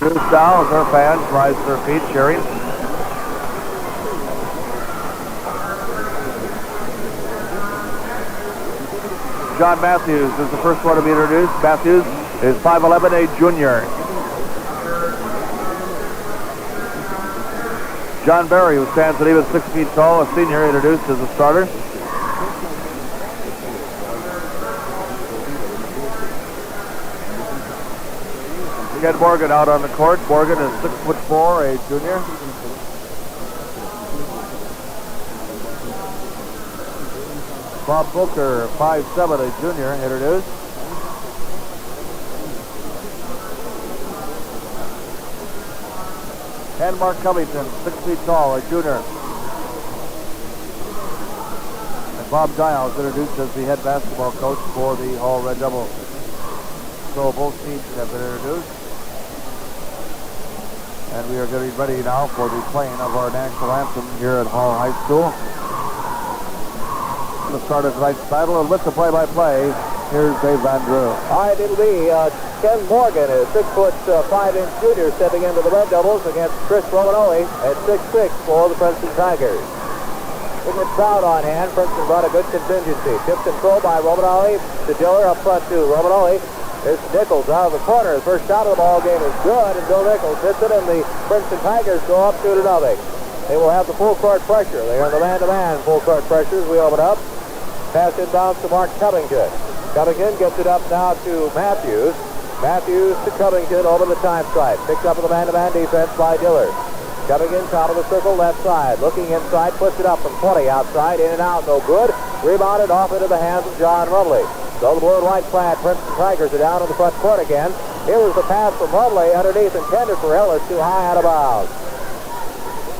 Bruce Dow, as our fans rise to their feet cheering. John Matthews is the first one to be introduced. Matthews is 5'11", a junior. John Barry, who stands at even 6 feet tall, a senior, introduced as a starter. Ken Morgan out on the court. Morgan is 6'4", a junior. Bob Booker, 5'7", a junior, introduced. And Mark Covington, 6 feet tall, a junior. And Bob Giles introduced as the head basketball coach for the Hall Red Devils. So both teams have been introduced. And we are getting ready now for the playing of our national anthem here at Hall High School. The start of tonight's battle, and with the play-by-play, here's Dave Van Drew. All right, it'll be Ken Morgan, a 6'5" junior, stepping into the Red Devils against Chris Romanoli at 6'6" for the Princeton Tigers. With the crowd on hand, Princeton brought a good contingency. Tip control by Romanoli to Diller up front to Romanoli. There's Nichols out of the corner. The first shot of the ball game is good, and Bill Nichols hits it, and the Princeton Tigers go up 2-0. They will have the full court pressure. They are in the man-to-man full court pressure as we open up. Pass inbounds to Mark Covington. Covington gets it up now to Matthews. Matthews to Covington over the time stripe. Picked up in the man-to-man defense by Diller. Covington top of the circle, left side. Looking inside, puts it up from 20 outside, in and out, no good. Rebounded off into the hands of John Rumley. So the blue and white clad Princeton Tigers are down in the front court again. Here was the pass from Rumley underneath, intended for Ellis, too high out of bounds.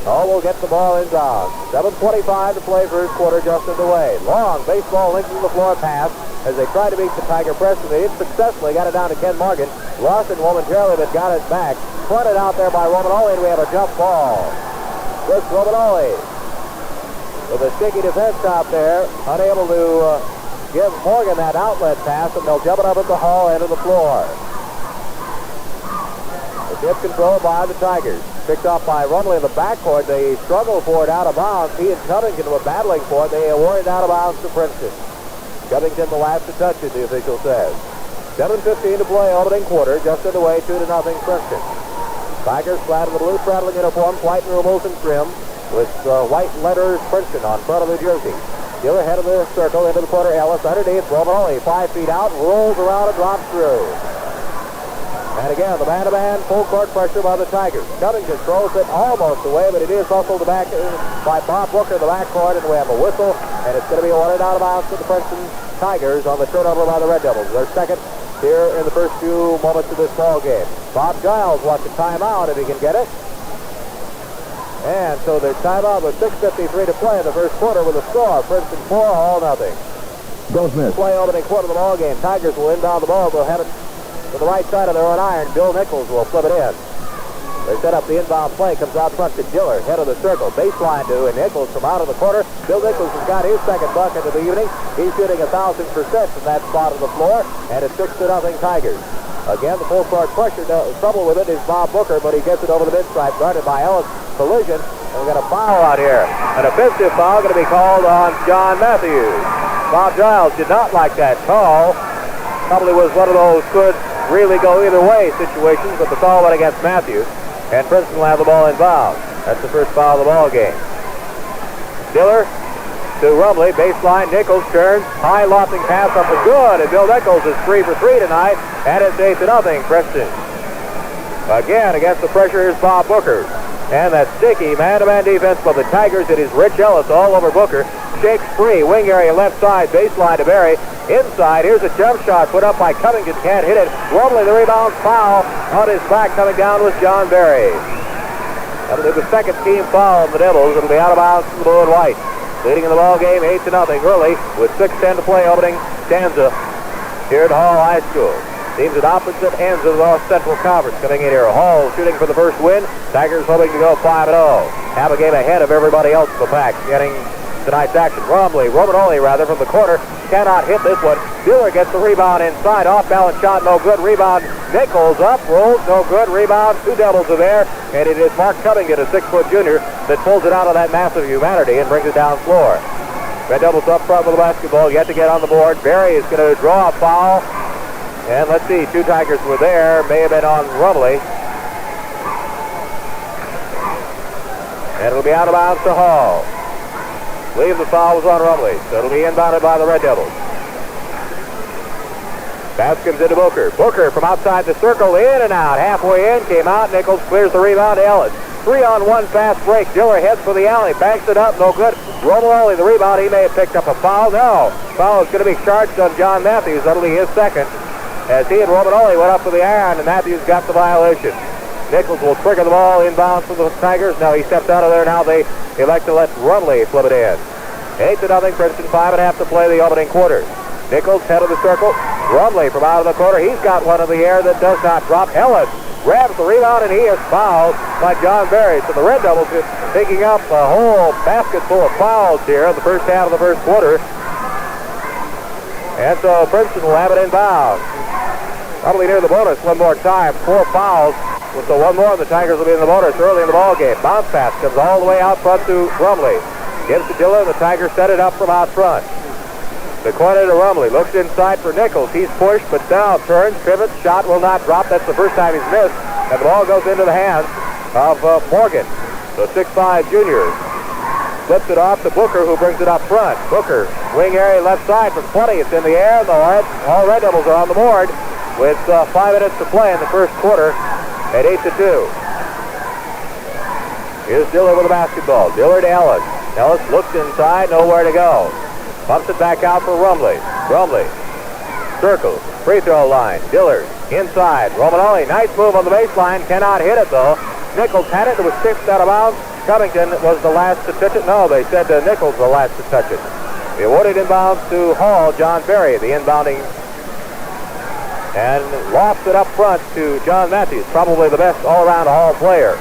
Oh, we'll get the ball inbound. 7:25 to play first quarter, just underway. Long baseball length of the floor pass as they try to beat the Tiger press, and they successfully got it down to Ken Morgan. Lost it momentarily, but got it back. Fronted out there by Romanoli, and we have a jump ball. Chris Romanoli with a sticky defense out there, unable to give Morgan that outlet pass, and they'll jump it up at the Hall end of the floor. The tip controlled by the Tigers. Picked up by Rumley in the backcourt. They struggled for it out of bounds. He and Covington were battling for it. They awarded out of bounds to Princeton. Covington the last to touch it, the official says. 7:15 to play, opening quarter. Just underway, 2-0 Princeton. Tigers clad in the blue straddling uniforms, white rumels and trim, with white letters Princeton on front of the jersey. The other head of the circle into the corner, Ellis. Underneath, Romanoli 5 feet out, rolls around and drops through. And again, the man-to-man full court pressure by the Tigers. Covington throws it almost away, but it is hustled back by Bob Booker in the backcourt, and we have a whistle, and it's going to be awarded out of bounds to the Princeton Tigers on the turnover by the Red Devils. Their second here in the first few moments of this ball game. Bob Giles wants a timeout if he can get it. And so their timeout with 6:53 to play in the first quarter with a score. Princeton 4, Hall nothing. Goldsmith. Play opening quarter of the ball game. Tigers will inbound the ball. They'll have it to the right side of their own iron. Bill Nichols will flip it in. They set up the inbound play. Comes out front to Diller. Head of the circle. Baseline to Nichols from out of the corner. Bill Nichols has got his second bucket of the evening. He's shooting 1,000% from that spot of the floor. And it's 6-0 Tigers. Again, the full court pressure. Trouble with it is Bob Booker, but he gets it over the mid-stripe. Guarded by Ellis. Collision. And we've got a foul out here. An offensive foul going to be called on John Matthews. Bob Giles did not like that call. Probably was one of those could really go either way situations, but the call went against Matthews, and Princeton will have the ball inbound. That's the first foul of the ball game. Diller to Rumley, baseline. Nichols turns, high lofting pass up and good, and Bill Nichols is 3 for 3 tonight, and it's 8-0 Princeton. Again, against the pressure, here's Bob Booker. And that sticky man-to-man defense by the Tigers. It is Rich Ellis all over Booker. Shakes free, wing area left side, baseline to Barry. Inside, here's a jump shot put up by Covington. Can't hit it. Rumley, the rebound, foul. On his back coming down was John Barry. That'll be the second team foul on the Devils. It'll be out of bounds to the blue and white. Leading in the ball game 8-0 early with 6:10 to play opening stanza here at Hall High School. Teams at opposite ends of the North Central Conference coming in here. Hall shooting for the first win. Tigers hoping to go 5-0. Have a game ahead of everybody else in the pack, getting tonight's action. Romanoli rather, from the corner, cannot hit this one. Diller gets the rebound inside, off-balance shot, no good. Rebound, Nichols up, rolls, no good. Rebound, two Devils are there, and it is Mark Covington, a 6-foot junior, that pulls it out of that massive humanity and brings it down floor. Red Devils up front with the basketball, yet to get on the board. Barry is going to draw a foul, and let's see, two Tigers were there, may have been on Rumley. And it'll be out of bounds to Hall. I believe the foul was on Rumley, so it'll be inbounded by the Red Devils. Pass comes into Booker. Booker from outside the circle, in and out. Halfway in, came out. Nichols clears the rebound to Ellis. 3-on-1 fast break. Diller heads for the alley, banks it up, no good. Romanoli, the rebound, he may have picked up a foul. No, foul is going to be charged on John Matthews. That'll be his second, as he and Romanoli went up for the iron, and Matthews got the violation. Nichols will trigger the ball inbound for the Tigers. Now he steps out of there. Now they elect to let Rumley flip it in. 8-0 Princeton, 5.5 to play the opening quarter. Nichols, head of the circle. Rumley from out of the corner. He's got one in the air that does not drop. Ellis grabs the rebound, and he is fouled by John Barry. So the Red Devils are picking up a whole basket full of fouls here in the first half of the first quarter. And so Princeton will have it inbound. Probably near the bonus one more time. 4 fouls. So one more, and the Tigers will be in the bonus early in the ball game. Bounce pass comes all the way out front to Rumley. Gives to Diller, and the Tigers set it up from out front. The corner to Rumley. Looks inside for Nichols. He's pushed, but now turns, pivots, shot will not drop. That's the first time he's missed. And the ball goes into the hands of Morgan. So 6'5" junior. Flips it off to Booker, who brings it up front. Booker, wing area left side from 20. It's in the air, and all Red Devils are on the board with 5 minutes to play in the first quarter. At 8-2. Here's Diller with the basketball. Diller to Ellis. Ellis looks inside, nowhere to go. Pumps it back out for Rumley. Rumley. Circle. Free throw line. Diller inside. Romanoli. Nice move on the baseline. Cannot hit it though. Nichols had it. It was tipped out of bounds. Covington was the last to touch it. No, they said Nichols was the last to touch it. They awarded inbounds to Hall. John Barry, the inbounding, and lofts it up front to John Matthews, probably the best all-around Hall player.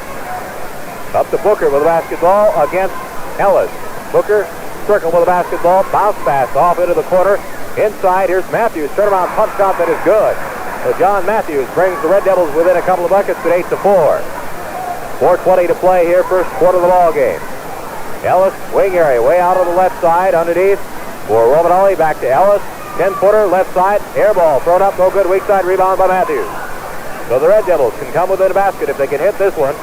Up to Booker with the basketball against Ellis. Booker, circle with the basketball, bounce pass off into the corner. Inside, here's Matthews, turnaround pump shot that is good. So John Matthews brings the Red Devils within a couple of buckets at 8-4. 4:20 to play here, first quarter of the ball game. Ellis, wing area, way out on the left side, underneath for Romanoli, back to Ellis. 10-footer, left side, air ball, thrown up, no good, weak side, rebound by Matthews. So the Red Devils can come within a basket if they can hit this one.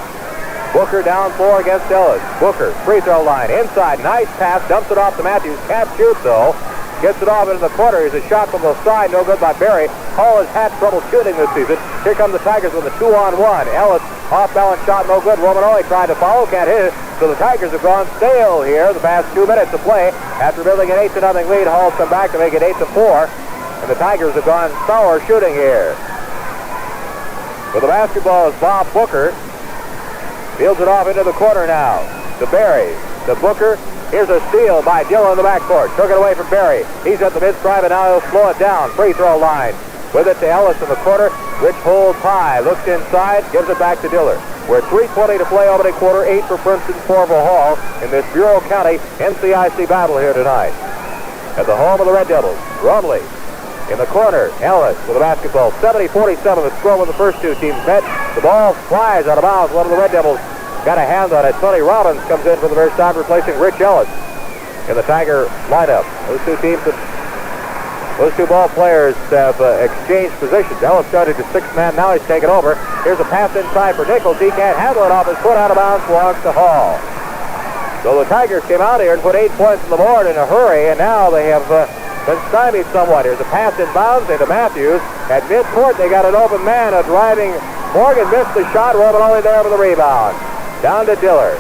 Booker down 4 against Ellis. Booker, free throw line, inside, nice pass, dumps it off to Matthews, can't shoot though. Gets it off into the corner, here's a shot from the side, no good by Barry. Hall has had trouble shooting this season. Here come the Tigers with a 2-on-1. Ellis, off-balance shot, no good. Romanoli tried to follow, can't hit it. So the Tigers have gone stale here the past 2 minutes to play. After building an 8-0 lead, Hall's come back to make it 8-4. And the Tigers have gone sour shooting here. With the basketball is Bob Booker. Fields it off into the corner now. To Barry. To Booker. Here's a steal by Diller in the backcourt. Took it away from Barry. He's at the mid-stripe, and now he'll slow it down. Free throw line. With it to Ellis in the corner. Rich holds high. Looks inside. Gives it back to Diller. We're at 3:20 to play opening quarter. 8 for Princeton, 4 for Hall in this Bureau County NCIC battle here tonight. At the home of the Red Devils. Rumley in the corner. Ellis with the basketball. 70-47 the score when the first two teams met. The ball flies out of bounds. One of the Red Devils got a hand on it. Tony Robbins comes in for the first time, replacing Rich Ellis in the Tiger lineup. Those two ball players have exchanged positions. Ellis started to 6th man. Now he's taken over. Here's a pass inside for Nichols. He can't handle it off his foot, out of bounds, belongs to Hall. So the Tigers came out here and put 8 points on the board in a hurry, and now they have been stymied somewhat. Here's a pass inbounds into Matthews. At midcourt, they got an open man, a driving. Morgan missed the shot. Romanoli there for the rebound. Down to Diller.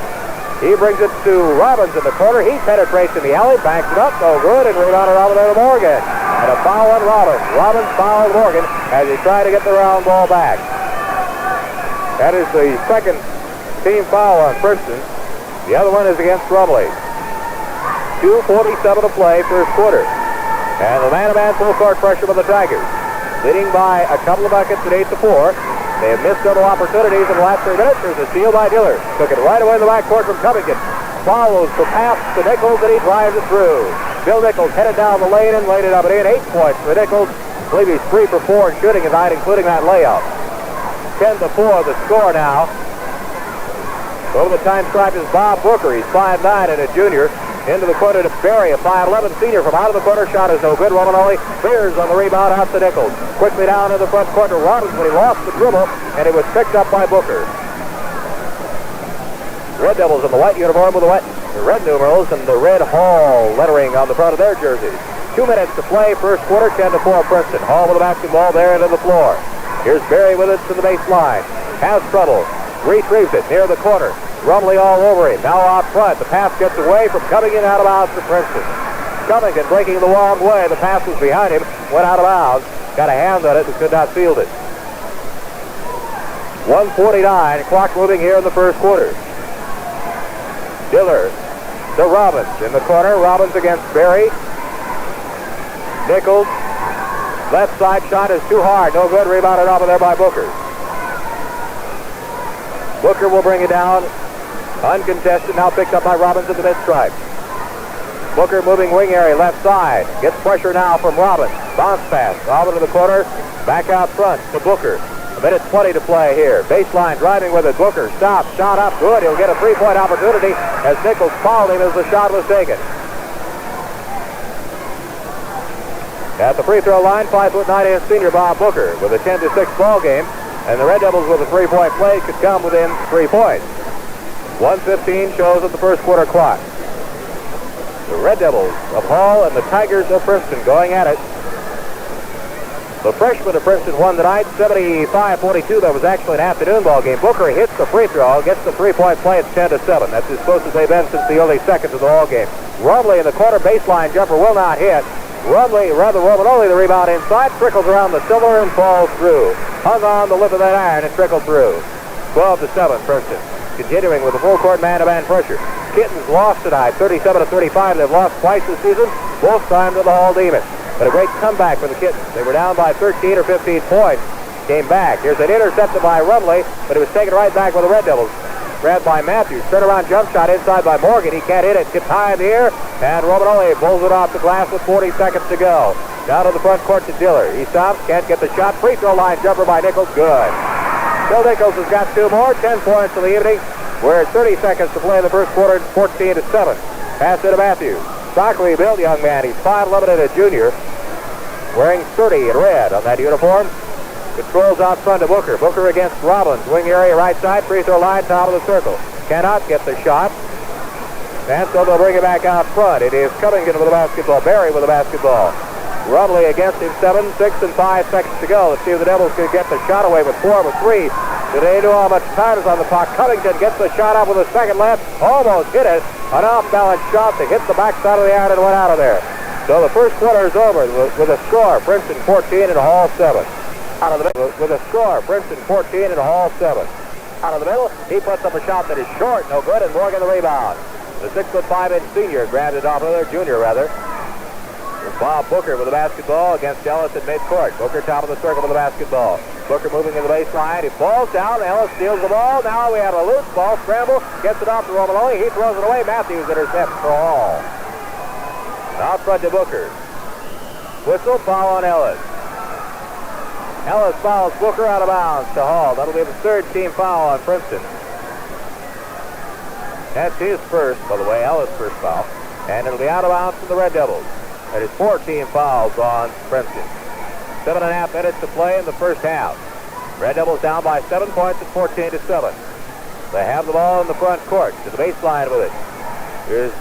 He brings it to Robbins in the corner. He penetrates in the alley, banks it up, no good, and rebounded over there to Morgan. And a foul on Robbins. Robbins fouled Morgan as he tried to get the round ball back. That is the second team foul on Princeton. The other one is against Rumley. 2:47 to play, first quarter. And the man-to-man full court pressure with the Tigers. Leading by a couple of buckets at 8-4. They have missed several opportunities in the last 3 minutes. There's a steal by Diller. Took it right away in the backcourt from Covington. follows the pass to Nichols, and he drives it through. Bill Nichols headed down the lane and laid it up and in. 8 points for Nichols. I believe he's 3 for 4 in shooting tonight, including that layup. 10-4 the score now. Over the time stripe is Bob Booker. He's 5'9" and a junior. Into the corner to Berry, a 5'11" senior from out of the corner. Shot is no good. Romanoli clears on the rebound out to Nichols. Quickly down in the front court to Robbins when he lost the dribble, and it was picked up by Booker. Red Devils in the white uniform with the red numerals and the red Hall lettering on the front of their jerseys. 2 minutes to play, first quarter, 10-4 Princeton. Hall with the basketball there into the floor. Here's Berry with it to the baseline. Has trouble. Retrieves it near the corner. Rumley all over him. Now out front. The pass gets away from Covington out of bounds for Princeton. Covington breaking the wrong way. The pass was behind him. Went out of bounds. Got a hand on it but could not field it. 1:49. Clock moving here in the first quarter. Diller to Robbins in the corner. Robbins against Berry. Nichols. Left side shot is too hard. No good. Rebounded off of there by Booker. Booker will bring it down. Uncontested. Now picked up by Robbins at the mid-stripe. Booker moving wing area left side. Gets pressure now from Robbins. Bounce pass. Robin to the corner. Back out front to Booker. 1:20 to play here. Baseline driving with it. Booker stops. Shot up. Good. He'll get a 3-point opportunity as Nichols fouled him as the shot was taken. At the free throw line, 5'9" senior Bob Booker with a 10-6 ball game. And the Red Devils with a 3-point play could come within 3 points. 1:15 shows at the first quarter clock. The Red Devils of Hall and the Tigers of Princeton going at it. The freshmen of Princeton won tonight, 75-42. That was actually an afternoon ball game. Booker hits the free throw, gets the 3-point play. It's 10-7. That's as close as they've been since the early seconds of the ball game. Rumley in the corner baseline jumper will not hit. Romanoli, the rebound inside, trickles around the silver and falls through. Hung on the lip of that iron and trickled through. 12-7, Princeton. Continuing with the full court man-to-man pressure. Kittens lost tonight, 37-35. They've lost twice this season, both times to the Hall Demons. But a great comeback for the Kittens. They were down by 13 or 15 points. Came back. Here's an intercepted by Rumley, but it was taken right back by the Red Devils. Grabbed by Matthews. Turnaround jump shot inside by Morgan. He can't hit it. Gets high in the air. And Romanoli pulls it off the glass with 40 seconds to go. Down to the front court to Diller. He stops. Can't get the shot. Free throw line jumper by Nichols. Good. Bill Nichols has got 2 more. 10 points in the evening. We're at 30 seconds to play in the first quarter. 14-7. Pass it to Matthews. Stockly built young man. He's 5'11" and a junior. Wearing 30 in red on that uniform. Controls out front to Booker. Booker against Robbins. Wing area right side. Free throw line, top of the circle. Cannot get the shot. And so they'll bring it back out front. It is Covington with the basketball. Berry with the basketball. Rumley against him. 7, 6, and 5 seconds to go. Let's see if the Devils can get the shot away with 4 with 3. They know how much time is on the clock. Covington gets the shot up with a second left. Almost hit it. An off-balance shot to hit the backside of the iron and went out of there. So the first quarter is over with a score. Princeton 14 and Hall 7. Out of the middle with a score. Princeton 14 and Hall 7. Out of the middle, he puts up a shot that is short, no good, and Morgan the rebound. The 6'5" senior grabbed it off of their junior rather. Bob Booker with the basketball against Ellis at midcourt. Booker top of the circle with the basketball. Booker moving in the baseline. He falls down. Ellis steals the ball. Now we have a loose ball. Scramble. Gets it off to Romanoli. He throws it away. Matthews intercepts for Hall. Out front to Booker. Whistle. Foul on Ellis. Ellis fouls Booker out of bounds to Hall. That'll be the 3rd team foul on Princeton. That's his first, by the way, Ellis' first foul. And it'll be out of bounds for the Red Devils. That is 4 team fouls on Princeton. 7.5 minutes to play in the first half. Red Devils down by 7 points at 14-7. They have the ball in the front court to the baseline with it. Here's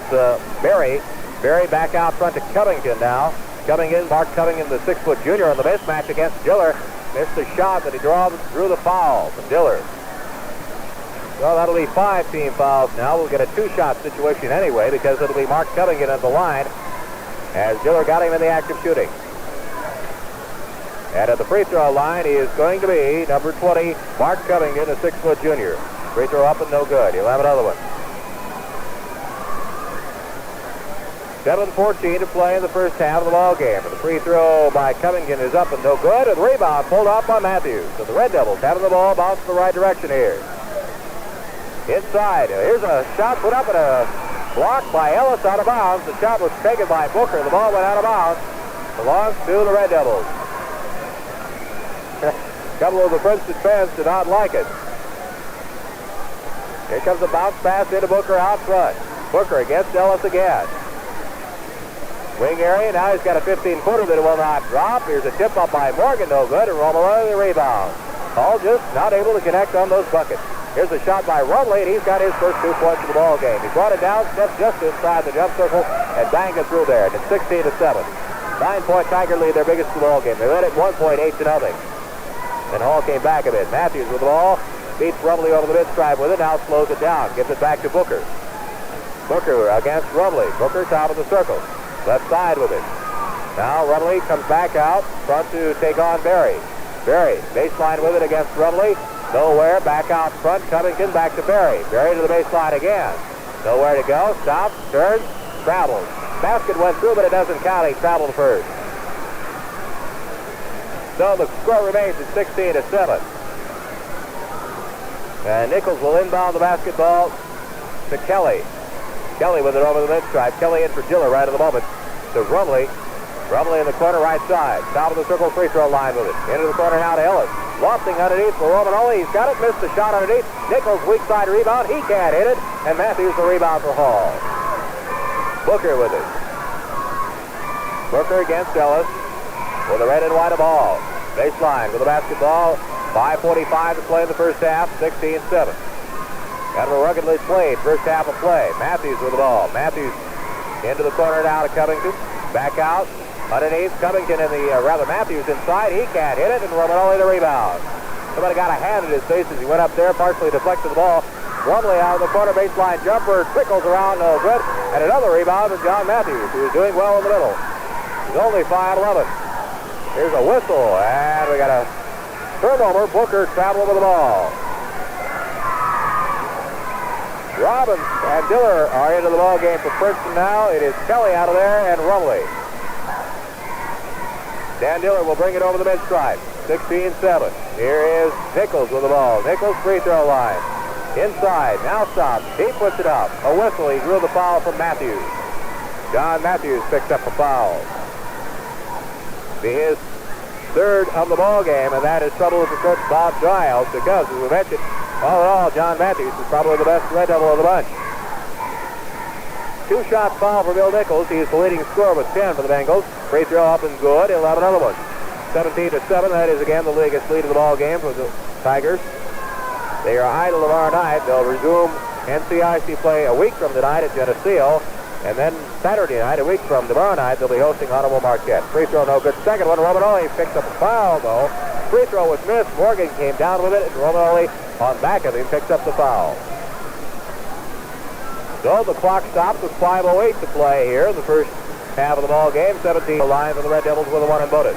Berry. Berry back out front to Covington now. Mark Covington, the 6-foot junior on the mismatch against Diller. Missed the shot that he drew the foul from Diller. Well, that'll be 5 team fouls now. We'll get a 2-shot situation anyway because it'll be Mark Covington at the line as Diller got him in the act of shooting. And at the free throw line, he is going to be number 20, Mark Covington, a 6-foot junior. Free throw up and no good. He'll have another one. 7:14 to play in the first half of the ball game. And the free throw by Covington is up and no good. And the rebound pulled off by Matthews. So the Red Devils having the ball bounce in the right direction here. Inside. Here's a shot put up and a Blocked by Ellis out of bounds. The shot was taken by Booker. The ball went out of bounds. Belongs to the Red Devils. A couple of the Princeton fans did not like it. Here comes a bounce pass into Booker out front. Booker against Ellis again. Wing area, now he's got a 15-footer that will not drop. Here's a tip up by Morgan, no good, and Romolo the rebound. Hall just not able to connect on those buckets. Here's a shot by Rumley, and he's got his first 2 points of the ball game. He brought it down, stepped just inside the jump circle, and banged it through there. And it's 16-7. 9-point Tiger lead, their biggest of the ball game. They led it 1 point, 8-0. Then Hall came back a bit. Matthews with the ball, beats Rumley over the mid-stripe with it, now slows it down, gives it back to Booker. Booker against Rumley. Booker top of the circle. Left side with it. Now Rumley comes back out front to take on Berry. Berry, baseline with it against Rumley. Nowhere, back out front. Covington back to Berry. Berry to the baseline again. Nowhere to go. Stops, turns, travels. Basket went through, but it doesn't count. He traveled first. So the score remains at 16-7. And Nichols will inbound the basketball to Kelly. Kelly with it over the mid-stripe. Kelly in for Giller right at the moment. To Rumley. Rumley in the corner right side. Top of the circle free throw line with it. Into the corner now to Ellis. Lofting underneath for Romanoli. He's got it. Missed the shot underneath. Nichols weak side rebound. He can't hit it. And Matthews the rebound for Hall. Booker with it. Booker against Ellis. With the red and white of ball. Baseline with the basketball. 5:45 to play in the first half. 16-7. Kind of a ruggedly played first half of play. Matthews with the ball. Matthews into the corner now to Covington. Back out. Underneath. Covington in the, Matthews inside. He can't hit it, and Romanoli the rebound. Somebody got a hand in his face as he went up there, partially deflected the ball. Rumley out of the corner baseline jumper. Trickles around, no good. And another rebound from John Matthews, who is doing well in the middle. He's only 5'11". Here's a whistle, and we got a turnover. Booker traveling with the ball. Robbins and Diller are into the ball game for Princeton now. It is Kelly out of there and Rumley. Dan Diller will bring it over the mid-stripe. 16-7. Here is Nichols with the ball. Nichols free throw line. Inside, now stops. He puts it up. A whistle. He drew the foul from Matthews. John Matthews picks up a foul. Be his third of the ball game, and that is trouble with the coach Bob Giles, because, as we mentioned, all in all, John Matthews is probably the best Red Devil of the bunch. 2-shot foul for Bill Nichols. He is the leading scorer with 10 for the Bengals. Free throw up and good. He'll have another one. 17-7. That is again the biggest lead of the ball game for the Tigers. They are idle tomorrow night. They'll resume NCIC play a week from tonight at Geneseo. And then Saturday night, a week from tomorrow night, they'll be hosting Ottawa Marquette. Free throw no good. Second one, Romanoli picks up a foul, though. Free throw was missed. Morgan came down with it, and Romanoli on back of him picks up the foul. So the clock stops with 5:08 to play here in the first half of the ball game. 17 line for the Red Devils with a one and bonus.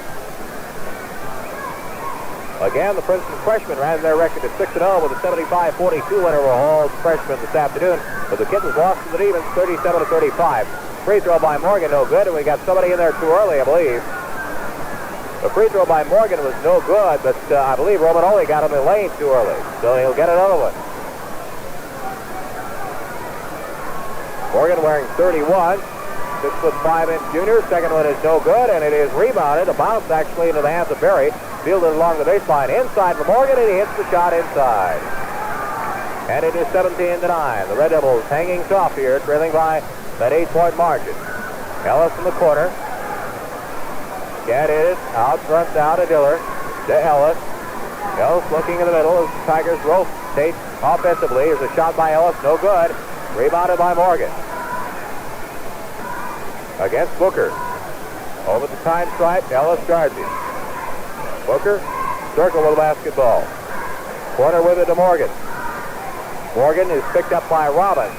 Again, the Princeton freshmen ran their record to 6-0 with a 75-42 win over Hall's freshmen this afternoon. But the Kittens lost to the Demons 37-35. Free throw by Morgan, no good, and we got somebody in there too early, I believe. The free throw by Morgan was no good, but I believe Romanoli got him in the lane too early, so he'll get another one. Morgan wearing 31, 6'5" junior. Second one is no good, and it is rebounded. A bounce actually into the hands of Berry. Fielded along the baseline. Inside for Morgan, and he hits the shot inside. And it is 17-9. The Red Devils hanging tough here, trailing by that 8-point margin. Ellis in the corner. Can't hit it. Out front now to Diller. To Ellis. Ellis looking in the middle as the Tigers rotate offensively. Here's a shot by Ellis. No good. Rebounded by Morgan. Against Booker. Over the time stripe. Ellis guards him. Booker. Circle with the basketball. Corner with it to Morgan. Morgan is picked up by Robbins.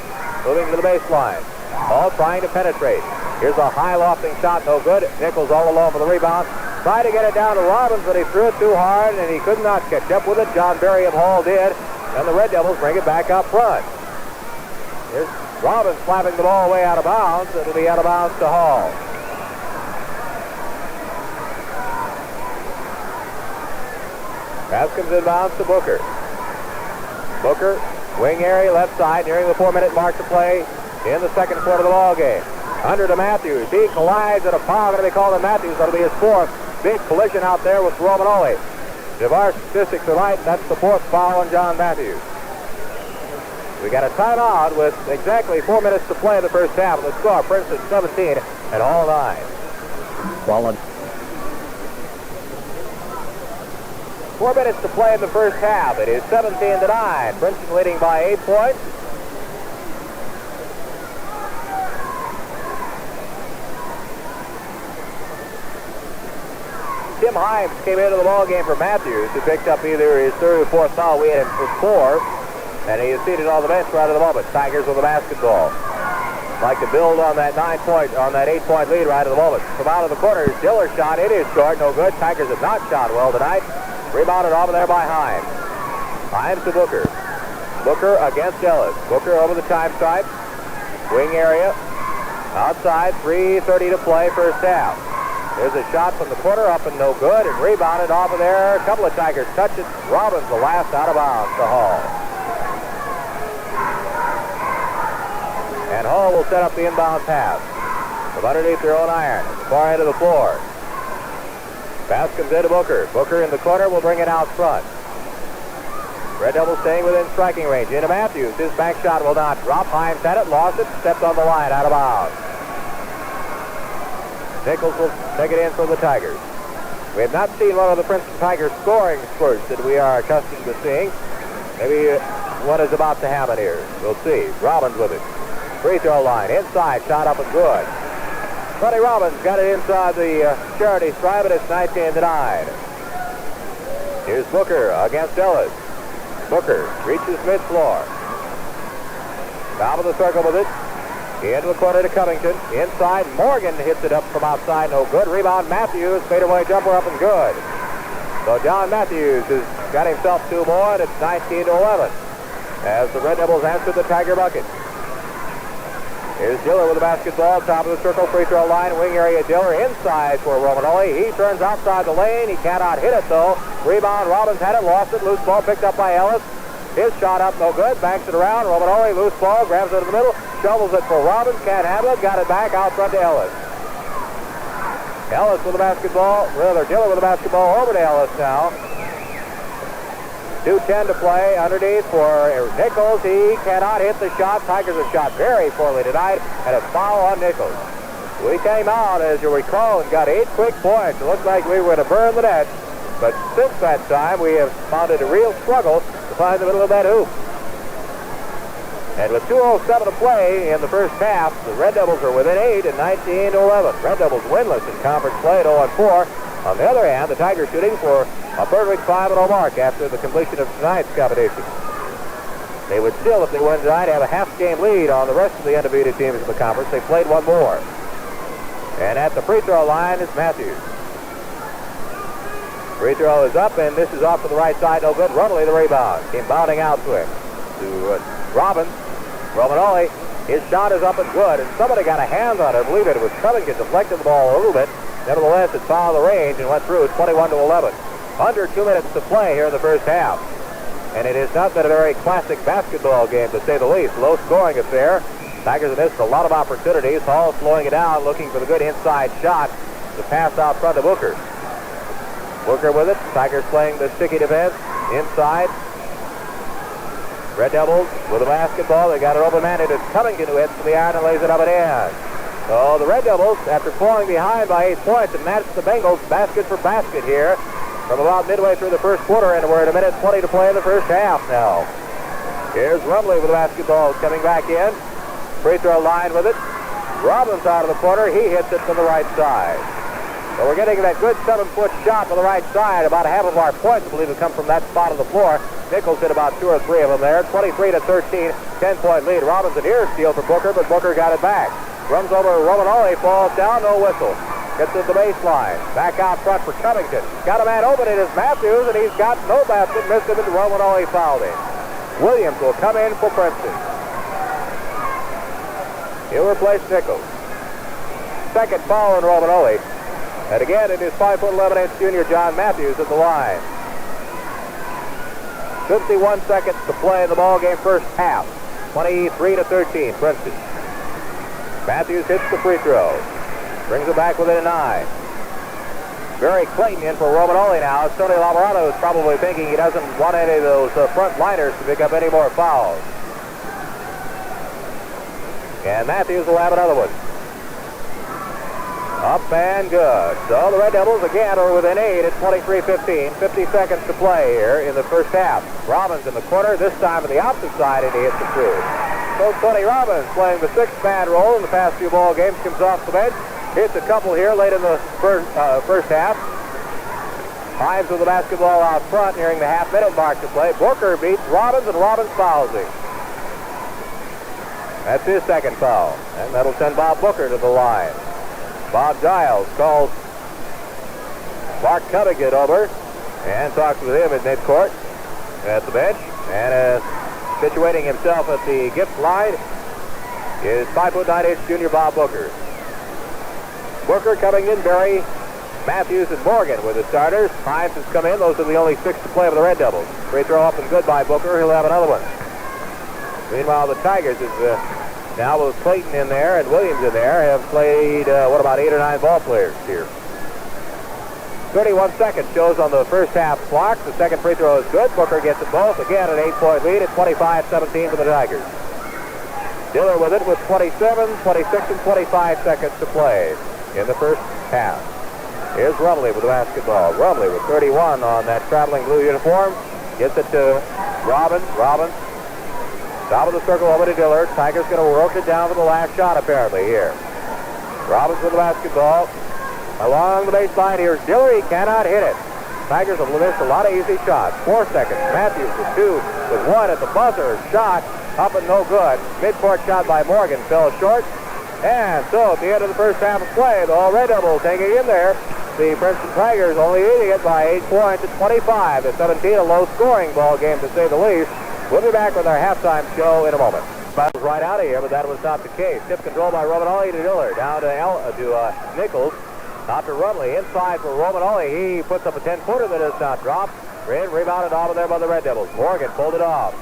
Moving to the baseline. All trying to penetrate. Here's a high lofting shot. No good. Nichols all alone for the rebound. Tried to get it down to Robbins, but he threw it too hard, and he could not catch up with it. John Berry of Hall did. And the Red Devils bring it back up front. Here's Robbins slapping the ball way out of bounds. It'll be out of bounds to Hall. Pass comes inbounds to Booker. Booker, wing area, left side, nearing the 4-minute mark to play. in the second quarter of the ball game. Under to Matthews. He collides at a foul going to be called on Matthews. That'll be his fourth. Big collision out there with Romanoli. If our statistics are right, that's the fourth foul on John Matthews. We got a timeout with exactly 4 minutes to play in the first half. The score, Princeton 17 and Hall 9. Ball 4 minutes to play in the first half. It is 17-9. Princeton leading by 8 points. Tim Himes came into the ball game for Matthews, who picked up either his third or fourth foul. We had him for 4, and he is seated on the bench right at the moment. Tigers with the basketball. Like to build on that 8-point lead right at the moment. From out of the corner, Diller shot. It is short, no good. Tigers have not shot well tonight. Rebounded over there by Himes. Himes to Booker. Booker against Ellis. Booker over the time stripe. Wing area. Outside, 3:30 to play first half. There's a shot from the corner, up and no good, and rebounded off of there. A couple of Tigers touch it. Robbins, the last out of bounds to Hall. And Hall will set up the inbound pass from underneath their own iron, far end of the floor. Pass comes into Booker. Booker in the corner will bring it out front. Red Devils staying within striking range. Into Matthews. His back shot will not drop. Himes had it, lost it, stepped on the line, out of bounds. Nichols will take it in for the Tigers. We have not seen one of the Princeton Tigers scoring spurts that we are accustomed to seeing. Maybe one is about to happen here. We'll see. Robbins with it. Free throw line. Inside. Shot up and good. Buddy Robbins got it inside the charity stripe, and it's 19-9. Here's Booker against Ellis. Booker reaches mid-floor. Top of the circle with it. Into the corner to Covington. Inside, Morgan hits it up from outside. No good. Rebound, Matthews. Fadeaway jumper up and good. So John Matthews has got himself 2 more, and it's 19-11 as the Red Devils answer the Tiger bucket. Here's Diller with the basketball. Top of the circle, free throw line. Wing area, Diller inside for Romanoli. He turns outside the lane. He cannot hit it, though. Rebound, Robbins had it, lost it. Loose ball picked up by Ellis. His shot up, no good. Banks it around. Romanoli, loose ball, grabs it in the middle. Shovels it for Robbins, can't handle it, got it back out front to Ellis. Ellis with the basketball, rather Diller with the basketball over to Ellis now. 2:10 to play underneath for Nichols. He cannot hit the shot. Tigers have shot very poorly tonight, and a foul on Nichols. We came out, as you recall, and got 8 quick points. It looked like we were going to burn the net, but since that time we have found it a real struggle to find the middle of that hoop. And with 2:07 to play in the first half, the Red Devils are within 8 and 19-11. Red Devils winless in conference play at 0-4. On the other hand, the Tigers shooting for a perfect 5-0 mark after the completion of tonight's competition. They would still, if they win tonight, have a half-game lead on the rest of the undefeated teams in the conference. They played 1 more. And at the free throw line is Matthews. Free throw is up, and this is off to the right side. No good. Runnelly the rebound. Came bounding out to him. To Robbins. Romanoli, his shot is up and good, and somebody got a hand on it. I believe it was Covington, deflected the ball a little bit. Nevertheless, it fouled the range and went through 21-11. Under 2 minutes to play here in the first half. And it has not been a very classic basketball game, to say the least. Low-scoring affair. Tigers have missed a lot of opportunities. Hall slowing it down, looking for the good inside shot to pass out front to Booker. Booker with it. Tigers playing the sticky defense inside. Red Devils with the basketball. They got it open-handed. It's Covington who hits to the iron and lays it up and in. So the Red Devils, after falling behind by 8 points, have matched the Bengals basket for basket here from about midway through the first quarter, and we're at 1:20 to play in the first half now. Here's Rumley with the basketball coming back in. Free throw line with it. Robbins out of the corner. He hits it from the right side. So we're getting that good 7-foot shot from the right side. About half of our points, I believe, have come from that spot on the floor. Nichols hit about 2 or 3 of them there. 23-13, 10-point lead. Robbins an ear steal for Booker, but Booker got it back. Runs over Romanoli, falls down, no whistle. Gets to the baseline. Back out front for Covington. Got a man open, it is Matthews, and he's got no basket. Missed him, and Romanoli fouled him. Williams will come in for Princeton. He'll replace Nichols. Second foul on Romanoli. And again, it is 5'11" junior John Matthews at the line. 51 seconds to play in the ball game first half. 23-13, Princeton. Matthews hits the free throw. Brings it back within 9. Barry Clayton in for Romanoli now. Tony Lamorato is probably thinking he doesn't want any of those front liners to pick up any more fouls. And Matthews will have another one. Up and good. So the Red Devils again are within 8 at 23-15. 50 seconds to play here in the first half. Robbins in the corner, this time on the opposite side, and he hits the two. So Tony Robbins, playing the 6-man role in the past few ball games, comes off the bench. Hits a couple here late in the first half. Himes with the basketball out front, nearing the half-minute mark to play. Booker beats Robbins, and Robbins fouls him. That's his second foul, and that'll send Bob Booker to the line. Bob Giles calls Mark Covington over and talks with him at midcourt at the bench. And situating himself at the gift line is 5'9" junior Bob Booker. Booker, Covington, Berry, Matthews, and Morgan with the starters. Himes has come in. Those are the only 6 to play for the Red Devils. Free throw up and good by Booker. He'll have another one. Meanwhile, the Tigers is now with Clayton in there and Williams in there have played, about 8 or 9 ball players here. 31 seconds shows on the first half clock. The second free throw is good. Booker gets it both. Again, an 8-point lead at 25-17 for the Tigers. Diller with it with 27, 26, and 25 seconds to play in the first half. Here's Rumley with the basketball. Rumley with 31 on that traveling blue uniform. Gets it to Robbins. Robbins. Top of the circle over to Diller. Tigers going to work it down for the last shot apparently here. Robbins with the basketball. Along the baseline, here's Diller. He cannot hit it. Tigers have missed a lot of easy shots. 4 seconds. Matthews with 2, with 1 at the buzzer. Shot up and no good. Midcourt shot by Morgan fell short. And so at the end of the first half of play, the Red Devils hanging in there. The Princeton Tigers only leading it by 8 points at 25-17. A low-scoring ball game to say the least. We'll be back with our halftime show in a moment. Was right out of here, but that was not the case. Tip control by Romanoli to Diller. Down to Nichols. Out to Rumley. Inside for Romanoli. He puts up a 10-footer that is not dropped. Rebounded off of there by the Red Devils. Morgan pulled it off.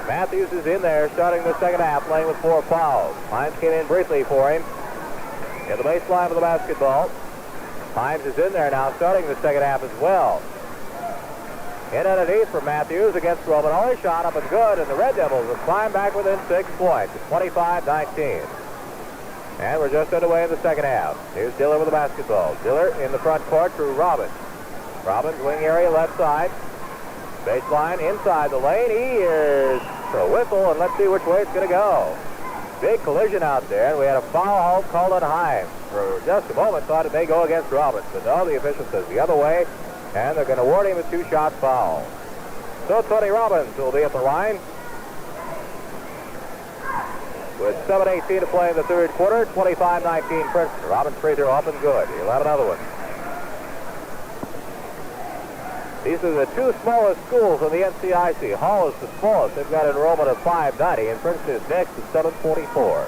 Matthews is in there starting the second half, playing with 4 fouls. Himes came in briefly for him. In the baseline of the basketball. Himes is in there now, starting the second half as well. In underneath for Matthews against Romanoli. Shot up and good, and the Red Devils will climb back within 6 points. It's 25-19. And we're just underway in the second half. Here's Diller with the basketball. Diller in the front court through Robbins. Robbins, wing area, left side. Baseline, inside the lane. He is for a whistle, and let's see which way it's going to go. Big collision out there, and we had a foul called on Himes. For just a moment, thought it may go against Robbins, but no, the official says the other way, and they're going to award him a 2-shot foul. So Tony Robbins will be at the line. With 7:18 to play in the third quarter, 25-19 Princeton. Robbins free throw up and good. He'll have another one. These are the 2 smallest schools in the NCIC. Hall is the smallest. They've got an enrollment of 590, and Princeton is next at 744.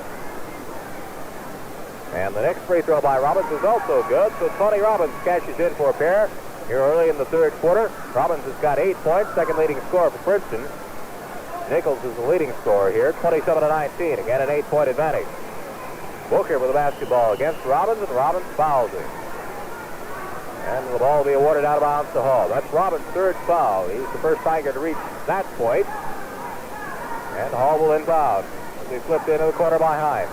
And the next free throw by Robbins is also good, so Tony Robbins cashes in for a pair here early in the third quarter. Robbins has got 8 points, second leading scorer for Princeton. Nichols is the leading scorer here, 27-19. Again, an 8-point advantage. Booker with the basketball against Robbins, and Robbins fouls him. And the ball will be awarded out of bounds to Hall. That's Robbins' third foul. He's the first Tiger to reach that point. And Hall will inbound. He flipped into the corner by Himes.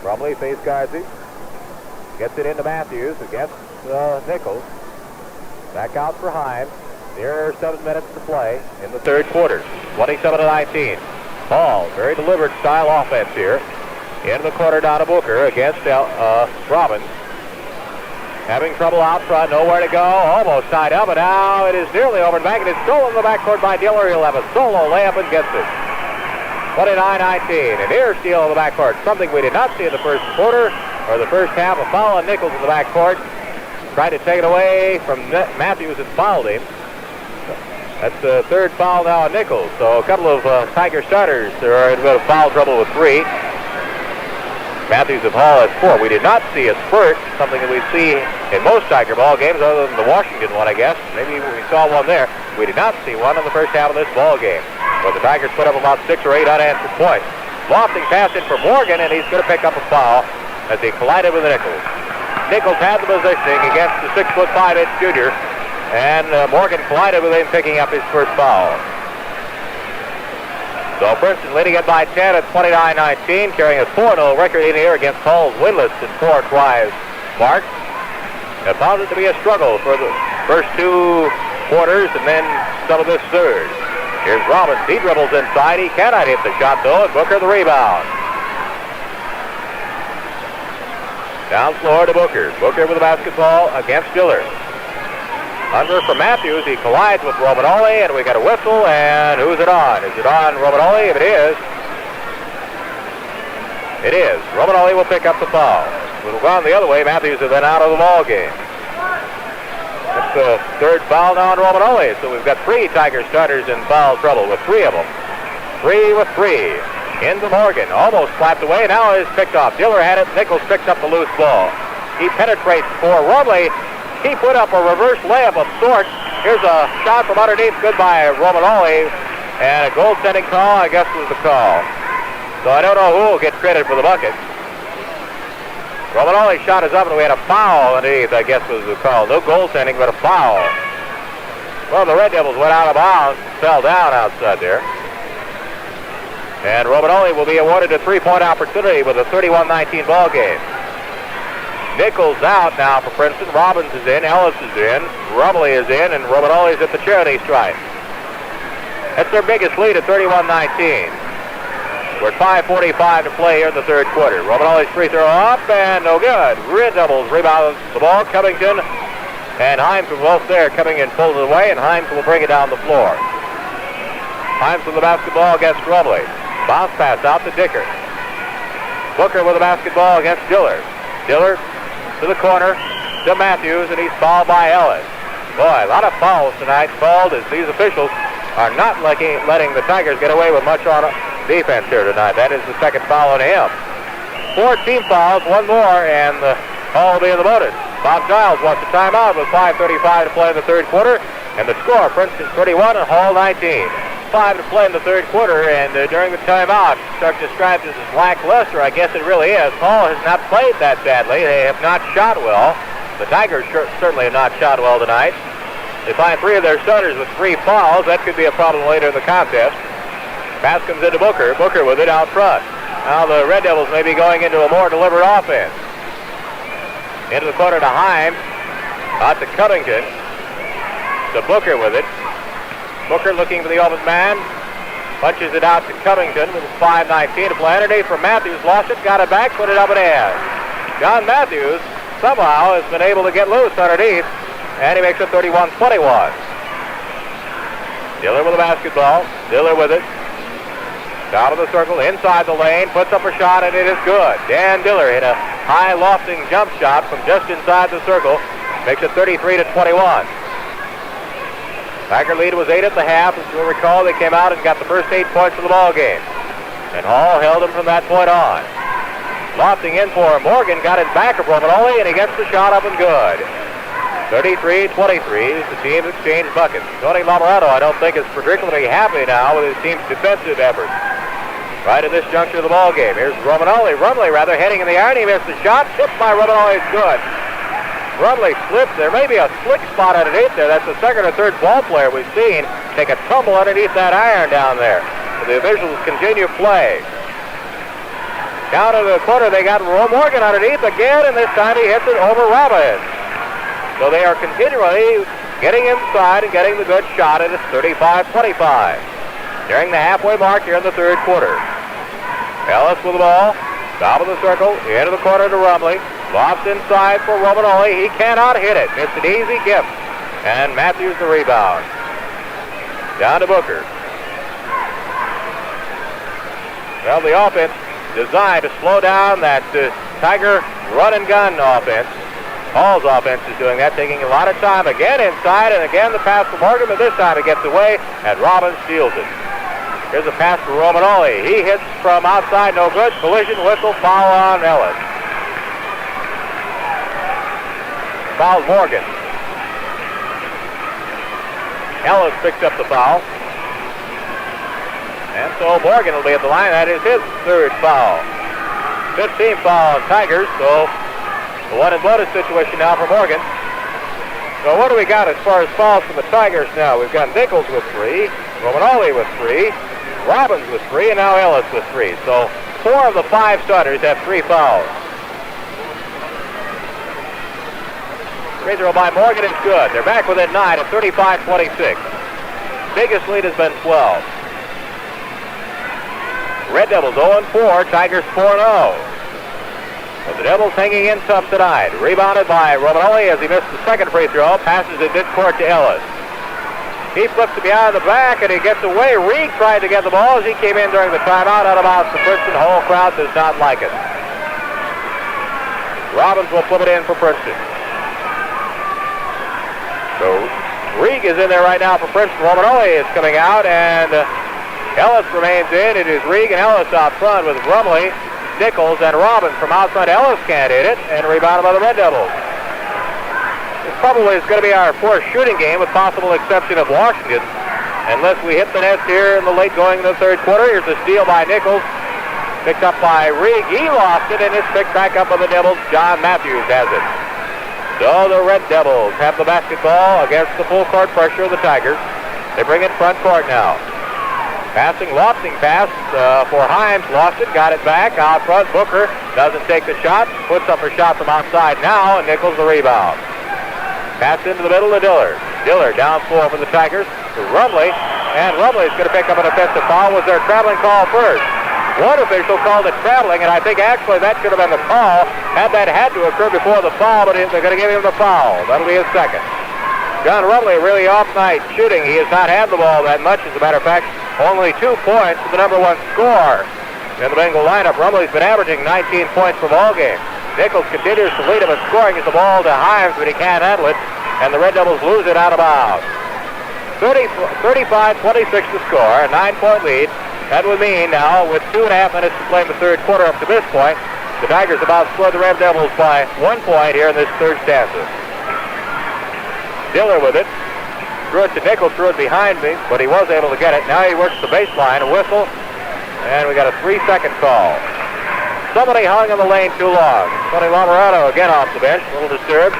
Rumley face guards him. Gets it into Matthews against Nichols. Back out for Himes. Near 7 minutes to play in the third quarter. 27-19. Hall, very deliberate style offense here. Into the corner down to Booker against Robbins. Having trouble out front, nowhere to go. Almost tied up, and now it is nearly over the back, and it's stolen in the backcourt by Diller. He'll have a solo layup and gets it. 29-19. And here's steal in the backcourt. Something we did not see in the first quarter, or the first half. A foul on Nichols in the backcourt. Tried to take it away from Matthews and fouled him. That's the third foul now on Nichols. So a couple of Tiger starters are in a bit of foul trouble with 3. Matthews of Hall has 4. We did not see a spurt, something that we see in most Tiger ball games, other than the Washington one, I guess. Maybe we saw one there. We did not see one in the first half of this ball game. But the Tigers put up about 6 or 8 unanswered points. Lofting pass in for Morgan, and he's going to pick up a foul as he collided with Nichols. Nichols had the positioning against the 6'5" junior, and Morgan collided with him, picking up his first foul. So Princeton leading it by 10 at 29-19, carrying a 4-0 record in here against Hall's winless and score-twice mark. It found it to be a struggle for the first 2 quarters and then some of this third. Here's Robbins. He dribbles inside. He cannot hit the shot, though, and Booker the rebound. Down floor to Booker. Booker with the basketball against Diller. Under for Matthews. He collides with Romanoli, and we got a whistle, and who's it on? Is it on Romanoli? If it is, it is. Romanoli will pick up the foul. If it will gone the other way, Matthews is then out of the ball game. That's the third foul now on Romanoli, so we've got 3 Tiger starters in foul trouble with 3 of them. 3 with 3. Into Morgan, almost slapped away, now is picked off. Diller had it, Nichols picks up the loose ball. He penetrates for Rumley. He put up a reverse layup of sorts. Here's a shot from underneath, good by Romanoli, and a goaltending call, I guess, was the call. So I don't know who will get credit for the bucket. Romanoli shot is up, and we had a foul underneath, I guess was the call. No goaltending, but a foul. Well, the Red Devils went out of bounds, fell down outside there. And Romanoli will be awarded a 3-point opportunity with a 31-19 ball game. Nichols out now for Princeton. Robbins is in, Ellis is in, Rumley is in, and Romanoli is at the charity stripe. That's their biggest lead at 31-19. We're at 5:45 to play here in the third quarter. Romanoli's free throw up and no good. Red Devils rebound the ball. Covington and Himes were both there. Covington pulls it away, and Himes will bring it down the floor. Himes with the basketball against Rumley. Bounce pass out to Dicker. Booker with the basketball against Diller. Diller to the corner to Matthews, and he's fouled by Ellis. Boy, a lot of fouls tonight called as these officials are not letting the Tigers get away with much on defense here tonight. That is the second foul on him. 4 team fouls, 1 more, and the Hall will be in the bonus. Bob Giles wants a timeout with 5:35 to play in the third quarter, and the score, Princeton 31 and Hall 19. 5 to play in the third quarter, and during the timeout, Chuck describes this as lackluster. I guess it really is. Hall has not played that badly. They have not shot well. The Tigers certainly have not shot well tonight. They find 3 of their starters with 3 fouls. That could be a problem later in the contest. Pass comes into Booker. Booker with it out front. Now the Red Devils may be going into a more deliberate offense. Into the corner to Himes. Out to Covington. To Booker with it. Booker looking for the open man. Punches it out to Covington with 5:19 to play. Underneath for Matthews. Lost it. Got it back. Put it up and in. John Matthews somehow has been able to get loose underneath. And he makes it 31-21. Diller with the basketball. Diller with it. Out of the circle, inside the lane, puts up a shot, and it is good. Dan Diller hit a high lofting jump shot from just inside the circle. Makes it 33-21. Tiger lead was 8 at the half. As you'll recall, they came out and got the first 8 points of the ball game. And Hall held them from that point on. Lofting in for Morgan, got it back of Romanoli, and he gets the shot up and good. 33-23 as the teams exchange buckets. Tony Lamorato, I don't think, is particularly happy now with his team's defensive efforts. Right at this juncture of the ball game. Here's Rumley heading in the iron. He missed the shot. Tipped by Romanoli. It's good. Rumley slips. There may be a slick spot underneath there. That's the second or third ball player we've seen take a tumble underneath that iron down there. So the officials continue play. Down to the corner, they got Morgan underneath again, and this time he hits it over Robbins. So they are continually getting inside and getting the good shot, and it's 35-25. Nearing the halfway mark here in the third quarter. Ellis with the ball. Top of the circle. Into the corner to Rumley. Lofts inside for Romanoli. He cannot hit it. It's an easy gift. And Matthews the rebound. Down to Booker. Well, the offense designed to slow down that Tiger run-and-gun offense. Hall's offense is doing that, taking a lot of time. Again inside, and again the pass for Morgan, but this time it gets away, and Robbins steals it. Here's a pass for Romanoli. He hits from outside, no good. Collision, whistle, foul on Ellis. Fouls Morgan. Ellis picks up the foul. And so Morgan will be at the line. That is his third foul. 15th foul on Tigers, so a one-and-bonus situation now for Morgan. So what do we got as far as fouls from the Tigers now? We've got Nichols with 3, Romanoli with 3, Robbins with 3, and now Ellis with 3. So 4 of the 5 starters have 3 fouls. Free throw by Morgan is good. They're back within 9 at 35-26. Biggest lead has been 12. Red Devils 0-4, Tigers 4-0. But the Devils hanging in tough tonight. Rebounded by Romanoli as he missed the second free throw. Passes it midcourt to Ellis. He flips it behind the back and he gets away. Reed tried to get the ball as he came in during the timeout. Out of bounds to Princeton. The whole crowd does not like it. Robbins will flip it in for Princeton. So Reed is in there right now for Princeton. Romanoli is coming out and Ellis remains in. It is Reed and Ellis out front with Rumley, Nichols, and Robbins from outside. Ellis can't hit it, and rebounded by the Red Devils. This probably is going to be our fourth shooting game, with possible exception of Washington, unless we hit the nets here in the late going in the third quarter. Here's a steal by Nichols, picked up by Reed. He lost it, and it's picked back up by the Devils. John Matthews has it. So the Red Devils have the basketball against the full court pressure of the Tigers. They bring it front court now. Passing, lofting pass for Himes. Lost it, got it back. Out front, Booker doesn't take the shot. Puts up a shot from outside now, and Nichols the rebound. Pass into the middle to Diller. Diller down 4 for the Tigers to Rumley. And Rumley's going to pick up an offensive foul. Was their traveling call first? One official called it traveling, and I think actually that should have been the call had that had to occur before the foul, but they're going to give him the foul. That'll be his second. John Rumley really off night shooting. He has not had the ball that much. As a matter of fact, only 2 points to the number 1 scorer in the Bengal lineup. Rumley's been averaging 19 points per ball game. Nichols continues to lead him in scoring. Gets the ball to Himes, but he can't handle it, and the Red Devils lose it out of bounds. 35-26 to score, a 9-point lead. That would mean now, with 2.5 minutes to play in the third quarter up to this point, the Tigers have outscored the Red Devils by 1 point here in this third stanza. Diller with it. Threw it to Nichols, threw it behind me, but he was able to get it. Now he works the baseline, a whistle, and we got a 3-second call. Somebody hung in the lane too long. Tony Lamorato again off the bench, a little disturbed.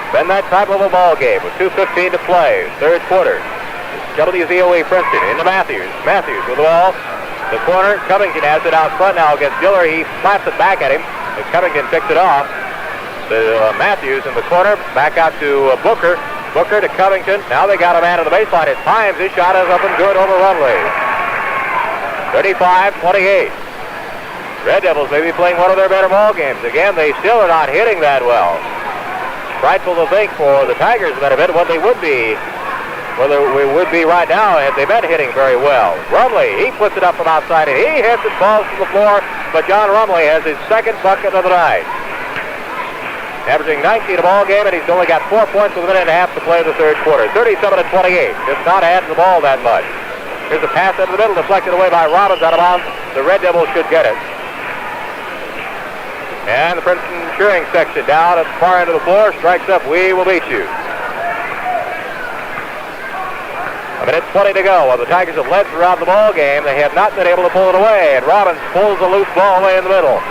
Been that type of a ball game with 2:15 to play, third quarter. WZOE Princeton into Matthews. Matthews with the ball. The corner, Covington has it out front now against Diller. He slaps it back at him, but Covington picks it off. Matthews in the corner, back out to Booker. Booker to Covington. Now they got a man on the baseline. It's Himes. His shot is up and good over Rumley. 35-28. Red Devils may be playing one of their better ball games. Again, they still are not hitting that well. Frightful to think for the Tigers' benefit what they would be, whether we would be right now had they been hitting very well. Rumley, he puts it up from outside and he hits it, falls to the floor, but John Rumley has his second bucket of the night. Averaging 19 a ball game, and he's only got 4 points with a minute and a half to play in the third quarter. 37-28. Just not adding the ball that much. Here's a pass into the middle, deflected away by Robbins out of bounds. The Red Devils should get it. And the Princeton cheering section down at the far end of the floor strikes up, "We will beat you." A minute 20 to go. While the Tigers have led throughout the ball game, they have not been able to pull it away, and Robbins pulls the loose ball away in the middle.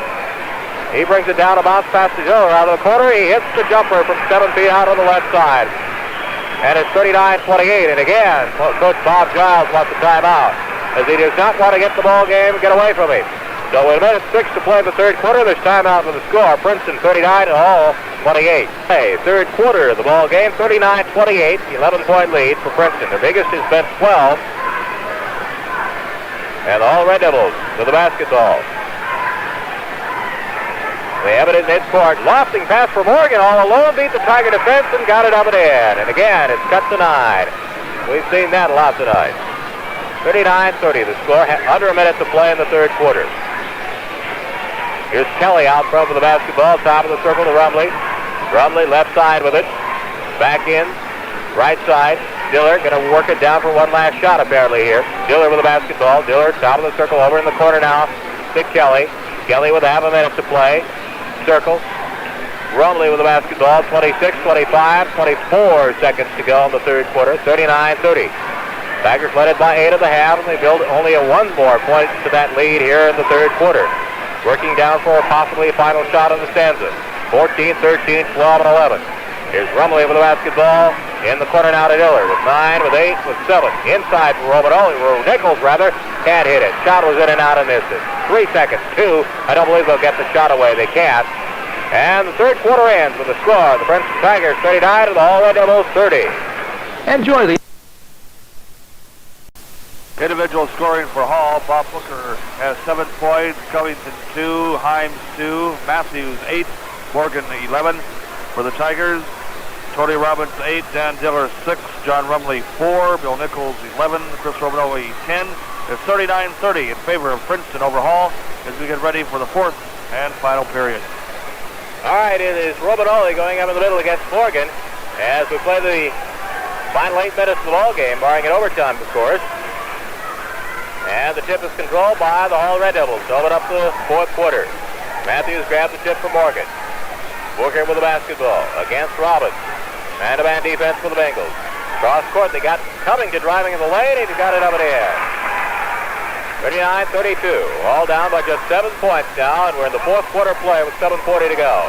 He brings it down, a bounce past the Diller out of the corner. He hits the jumper from 7 feet out on the left side. And it's 39-28. And again, Coach Bob Giles wants a timeout, as he does not want to get the ball game and get away from him. So with a minute 6 to play in the third quarter, there's timeout with the score. Princeton 39 and all 28. Hey, third quarter of the ball game, 39-28, 11-point lead for Princeton. Their biggest has been 12. And the All Red Devils with the basketball. They have it in midcourt. Lofting pass for Morgan. All alone, beat the Tiger defense and got it up and in. And again, it's cut to 9. We've seen that a lot tonight. 39-30 the score. Under a minute to play in the third quarter. Here's Kelly out front with the basketball. Top of the circle to Rumley. Rumley left side with it. Back in. Right side. Diller going to work it down for one last shot apparently here. Diller with the basketball. Diller top of the circle over in the corner now to Kelly. Kelly with half a minute to play. Circle. Rumley with the basketball. 26, 25, 24 seconds to go in the third quarter. 39-30. Tigers led it by 8 at the half, and they build only a 1 more point to that lead here in the third quarter. Working down for a possibly final shot on the stanza. 14, 13, 12, and 11. Here's Rumley with the basketball. In the corner now to Diller with 9, with 8, with 7. Inside for Nichols can't hit it. Shot was in and out and missed it. 3 seconds, 2. I don't believe they'll get the shot away. They can't. And the third quarter ends with a score. The Princeton Tigers 39 and the Hall Red Devils 30. Enjoy the individual scoring for Hall. Bob Booker has 7 points. Covington 2. Himes 2. Matthews 8. Morgan 11 for the Tigers. Tony Robbins 8. Dan Diller 6. John Rumley 4. Bill Nichols 11. Chris Romanelli 10. It's 39-30 in favor of Princeton over Hall as we get ready for the fourth and final period. All right, it is Romanelli going up in the middle against Morgan as we play the final 8 minutes of the ball game, barring an overtime, of course. And the tip is controlled by the Hall Red Devils to open up the fourth quarter. Matthews grabs the tip from Morgan. Booker with the basketball against Robbins. Man-to-man defense for the Bengals. Cross court, they got Covington driving in the lane, and he got it up in the air. 39-32, all down by just 7 points now, and we're in the fourth quarter play with 7:40 to go.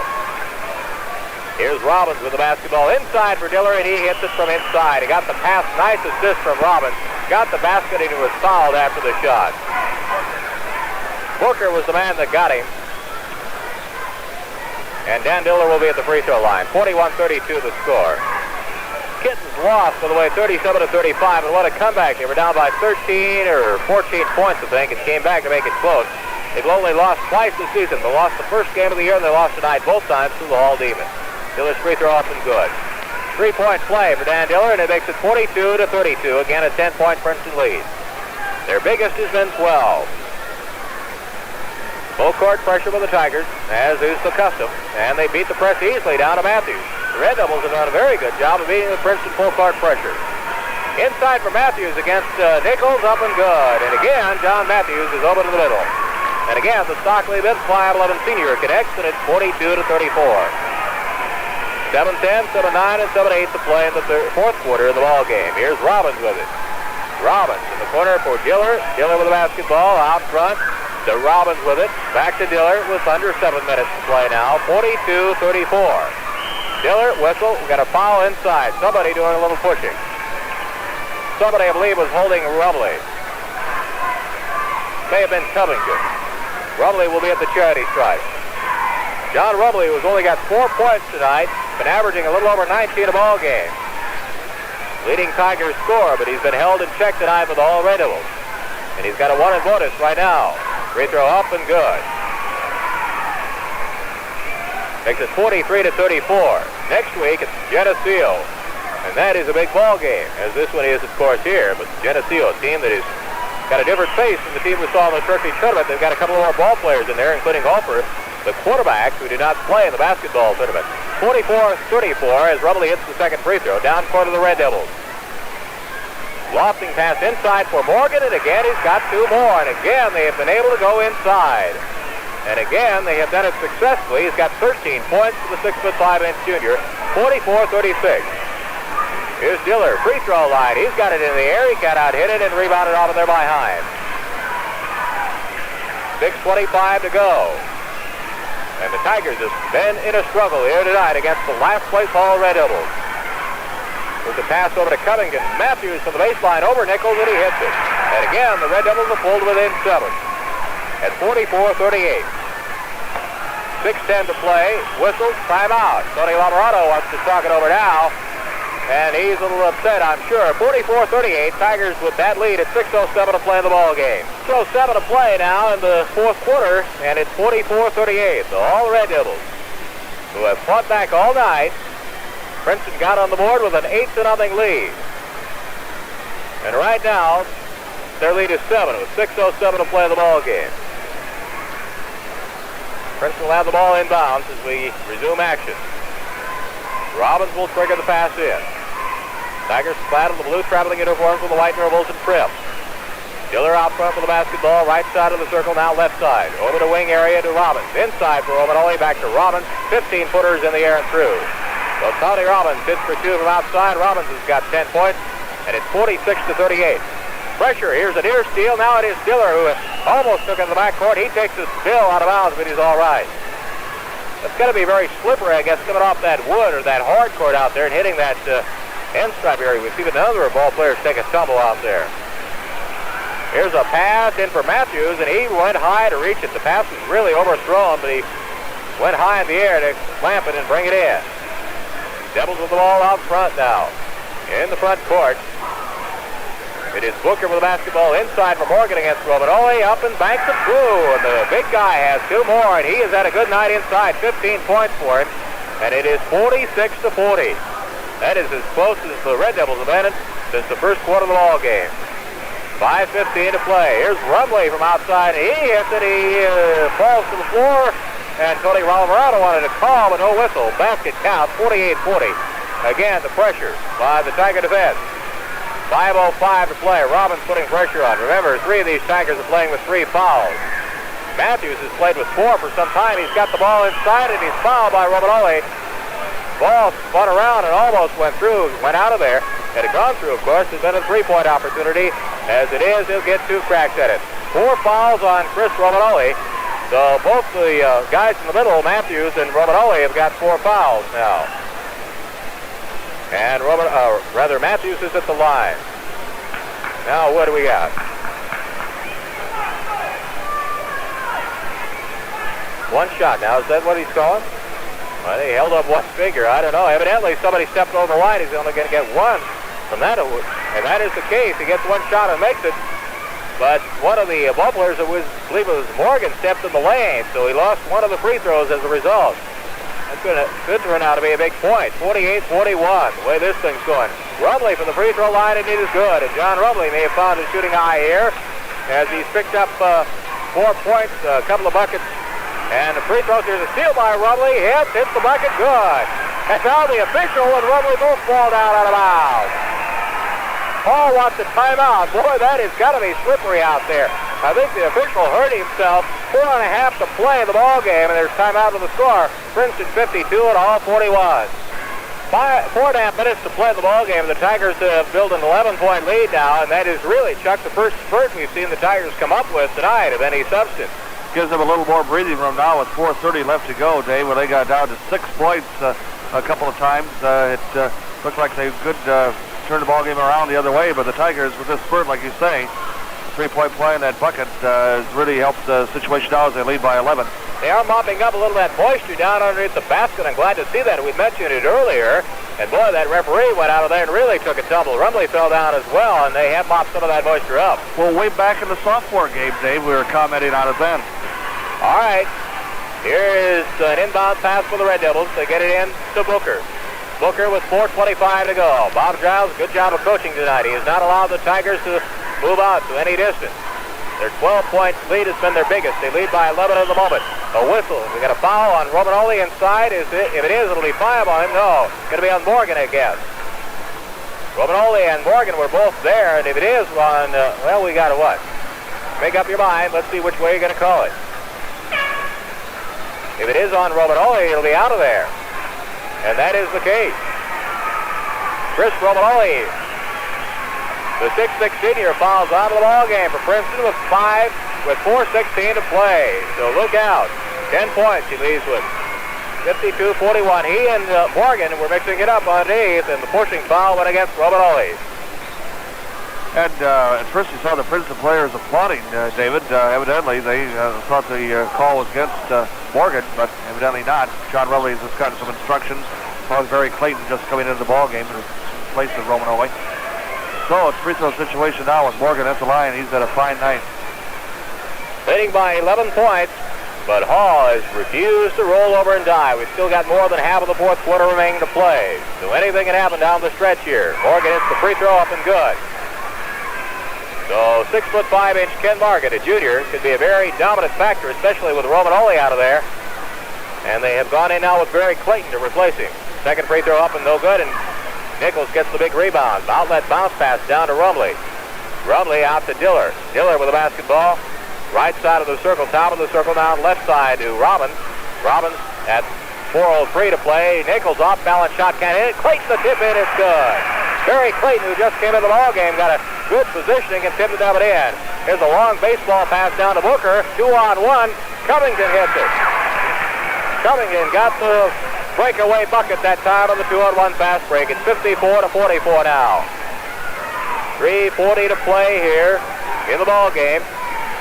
Here's Robbins with the basketball inside for Diller, and he hits it from inside. He got the pass, nice assist from Robbins. Got the basket, and he was fouled after the shot. Booker was the man that got him. And Dan Diller will be at the free throw line. 41-32 the score. Kittens lost, by the way, 37-35, and what a comeback. They were down by 13 or 14 points, I think, and came back to make it close. They've only lost twice this season. They lost the first game of the year, and they lost tonight both times to the Hall Demons. Diller's free throw off and good. 3-point play for Dan Diller, and it makes it 42-32. Again, a 10-point Princeton lead. Their biggest has been 12. Full court pressure with the Tigers, as is the custom, and they beat the press easily down to Matthews. The Red Devils have done a very good job of beating the Princeton full court pressure. Inside for Matthews against Nichols, up and good. And again, John Matthews is over to the middle. And again, the Stockley Bibbs 5'11" senior connects, and it's 42-34. 7-10, 7-9, and 7-8 to play in the fourth quarter of the ball game. Here's Robbins with it. Robbins in the corner for Diller. Diller with the basketball out front. To Robbins with it. Back to Diller with under 7 minutes to play now. 42-34. Diller, whistle. We got a foul inside. Somebody doing a little pushing. Somebody, I believe, was holding Rumley. May have been Covington. Rumley will be at the charity stripe. John Rumley, who's only got 4 points tonight, been averaging a little over 19 a ball game. Leading Tigers score, but he's been held in check tonight with the Hall Red Devils. And he's got a 1 bonus right now. Free throw up and good. Makes it 43-34. Next week, it's Geneseo. And that is a big ball game, as this one is, of course, here. But Geneseo, a team that has got a different face from the team we saw in the Turkey tournament. They've got a couple more ball players in there, including Golfer, the quarterback, who did not play in the basketball tournament. 44-34 as Rumley hits the second free throw. Down court of the Red Devils. Lofting pass inside for Morgan, and again he's got 2 more. And again they have been able to go inside. And again they have done it successfully. He's got 13 points for the 6'5" junior. 44-36. Here's Diller, free throw line. He's got it in the air. He got out hit it and rebounded off of there by Himes. 6:25 to go. And the Tigers have been in a struggle here tonight against the last place Hall Red Devils. With the pass over to Covington. Matthews from the baseline over Nichols, and he hits it. And again, the Red Devils are pulled within 7 at 44-38. 6:10 to play. Whistles, timeout. Tony Lamorato wants to talk it over now. And he's a little upset, I'm sure. 44-38. Tigers with that lead at 6:07 to play in the ball game. 6:07 to play now in the fourth quarter, and it's 44-38. So all the Red Devils, who have fought back all night, Princeton got on the board with an 8-0 lead. And right now, their lead is 7 with 6:07 to play in the ball game. Princeton will have the ball inbounds as we resume action. Robbins will trigger the pass in. Tigers clad in the blue traveling uniforms with the white marbles and trim. Diller out front with the basketball, right side of the circle, now left side. Over the wing area to Robbins. Inside for Romanelli, back to Robbins. 15-footers in the air and through. So Tony Robbins hits for 2 from outside. Robbins has got 10 points. and it's 46-38. Pressure, here's a near steal. Now it is Diller who almost took it in the backcourt. He takes a spill out of bounds, but he's all right. It's going to be very slippery, I guess, coming off that wood or that hard court out there and hitting that end stripe area. We see the number of ball players take a tumble out there. Here's a pass in for Matthews, and he went high to reach it. The pass was really overthrown, but he went high in the air to clamp it and bring it in. Devils with the ball out front now. In the front court. It is Booker with the basketball inside for Morgan against Romanoli. Up and banks it through. And the big guy has 2 more, and he has had a good night inside. 15 points for him. And it is 46-40. That is as close as the Red Devils have been since the first quarter of the ball game. 5:15 to play. Here's Rumley from outside. He hits it. He falls to the floor. And Tony Ralvarado wanted to call, but no whistle. Basket count, 48-40. Again, the pressure by the Tiger defense. 5:05 to play. Robbins putting pressure on. Remember, 3 of these Tigers are playing with 3 fouls. Matthews has played with 4 for some time. He's got the ball inside, and he's fouled by Romanoli. Ball spun around and almost went through, went out of there. Had it gone through, of course, there's been a 3-point opportunity. As it is, he'll get 2 cracks at it. 4 fouls on Chris Romanoli. So both the guys in the middle, Matthews and Romanoli, have got 4 fouls now. And Matthews is at the line. Now what do we got? One shot now. Is that what he's calling? Well, he held up one finger. I don't know. Evidently somebody stepped over the line. He's only going to get 1 from that. And that is the case. He gets 1 shot and makes it. But one of the ball players, I believe it was Morgan, stepped in the lane. So he lost 1 of the free throws as a result. That's could turn out to be a big point. 48-41, the way this thing's going. Rumley from the free throw line, and it is good. And John Rumley may have found his shooting eye here as he's picked up 4 points, a couple of buckets. And the free throws, there's a steal by Rumley. Hits the bucket, good. And now the official and Rumley both fall down out of bounds. Paul wants a timeout. Boy, that has got to be slippery out there. I think the official hurt himself. 4.5 to play in the ball game, and there's timeout with the score. Princeton 52 and all 41. 4.5 minutes to play in the ball game. The Tigers have built an 11-point lead now, and that is really, Chuck, the first spurt we've seen the Tigers come up with tonight of any substance. Gives them a little more breathing room now with 4:30 left to go, Dave, where they got down to 6 points a couple of times. It looked like they could turn the ball game around the other way, but the Tigers, with this spurt, like you say, 3-point play in that bucket has really helped the situation out as they lead by 11. They are mopping up a little of that moisture down underneath the basket. I'm glad to see that. We mentioned it earlier. And boy, that referee went out of there and really took a tumble. Rumley fell down as well, and they have mopped some of that moisture up. Well, way back in the sophomore game, Dave, we were commenting on it then. All right. Here is an inbound pass for the Red Devils. They get it in to Booker. Booker with 4:25 to go. Bob Giles, good job of coaching tonight. He has not allowed the Tigers to move out to any distance. Their 12-point lead has been their biggest. They lead by 11 at the moment. A whistle. We got a foul on Romanoli inside. If it is, it'll be 5 on him. No, it's going to be on Morgan, I guess. Romanoli and Morgan were both there, and if it is on, well, we got to what? Make up your mind. Let's see which way you're going to call it. If it is on Romanoli, it'll be out of there. And that is the case. Chris Romanoli, the 6'6" senior, fouls out of the ball game for Princeton with 4:16 to play. So look out. 10 points he leads with. 52-41. He and Morgan were mixing it up underneath, and the pushing foul went against Romanoli. And at first you saw the Princeton players applauding David. Evidently they thought the call was against Morgan, but evidently not. John Rumley has just gotten some instructions. Probably Barry Clayton just coming into the ball game in place of Romanoli. So it's a free throw situation now with Morgan at the line. He's had a fine night. Leading by 11 points, but Hall has refused to roll over and die. We've still got more than half of the fourth quarter remaining to play. So anything can happen down the stretch here. Morgan hits the free throw up and good. So 6'5" Ken Morgan, a junior, could be a very dominant factor, especially with Romanoli out of there. And they have gone in now with Barry Clayton to replace him. Second free throw up and no good, and Nichols gets the big rebound. Outlet bounce pass down to Rumley. Rumley out to Diller. Diller with the basketball. Right side of the circle, top of the circle down, left side to Robbins. Robbins at 4:03 to play. Nichols off balance shot, can't hit. Clayton the tip in, it's good. Barry Clayton, who just came into the ball game, got a good positioning and tipped it up and in. Here's a long baseball pass down to Booker. 2-on-1. Covington hits it. Covington got the breakaway bucket that time on the 2-on-1 fast break. It's 54-44 now. 3:40 to play here in the ball game.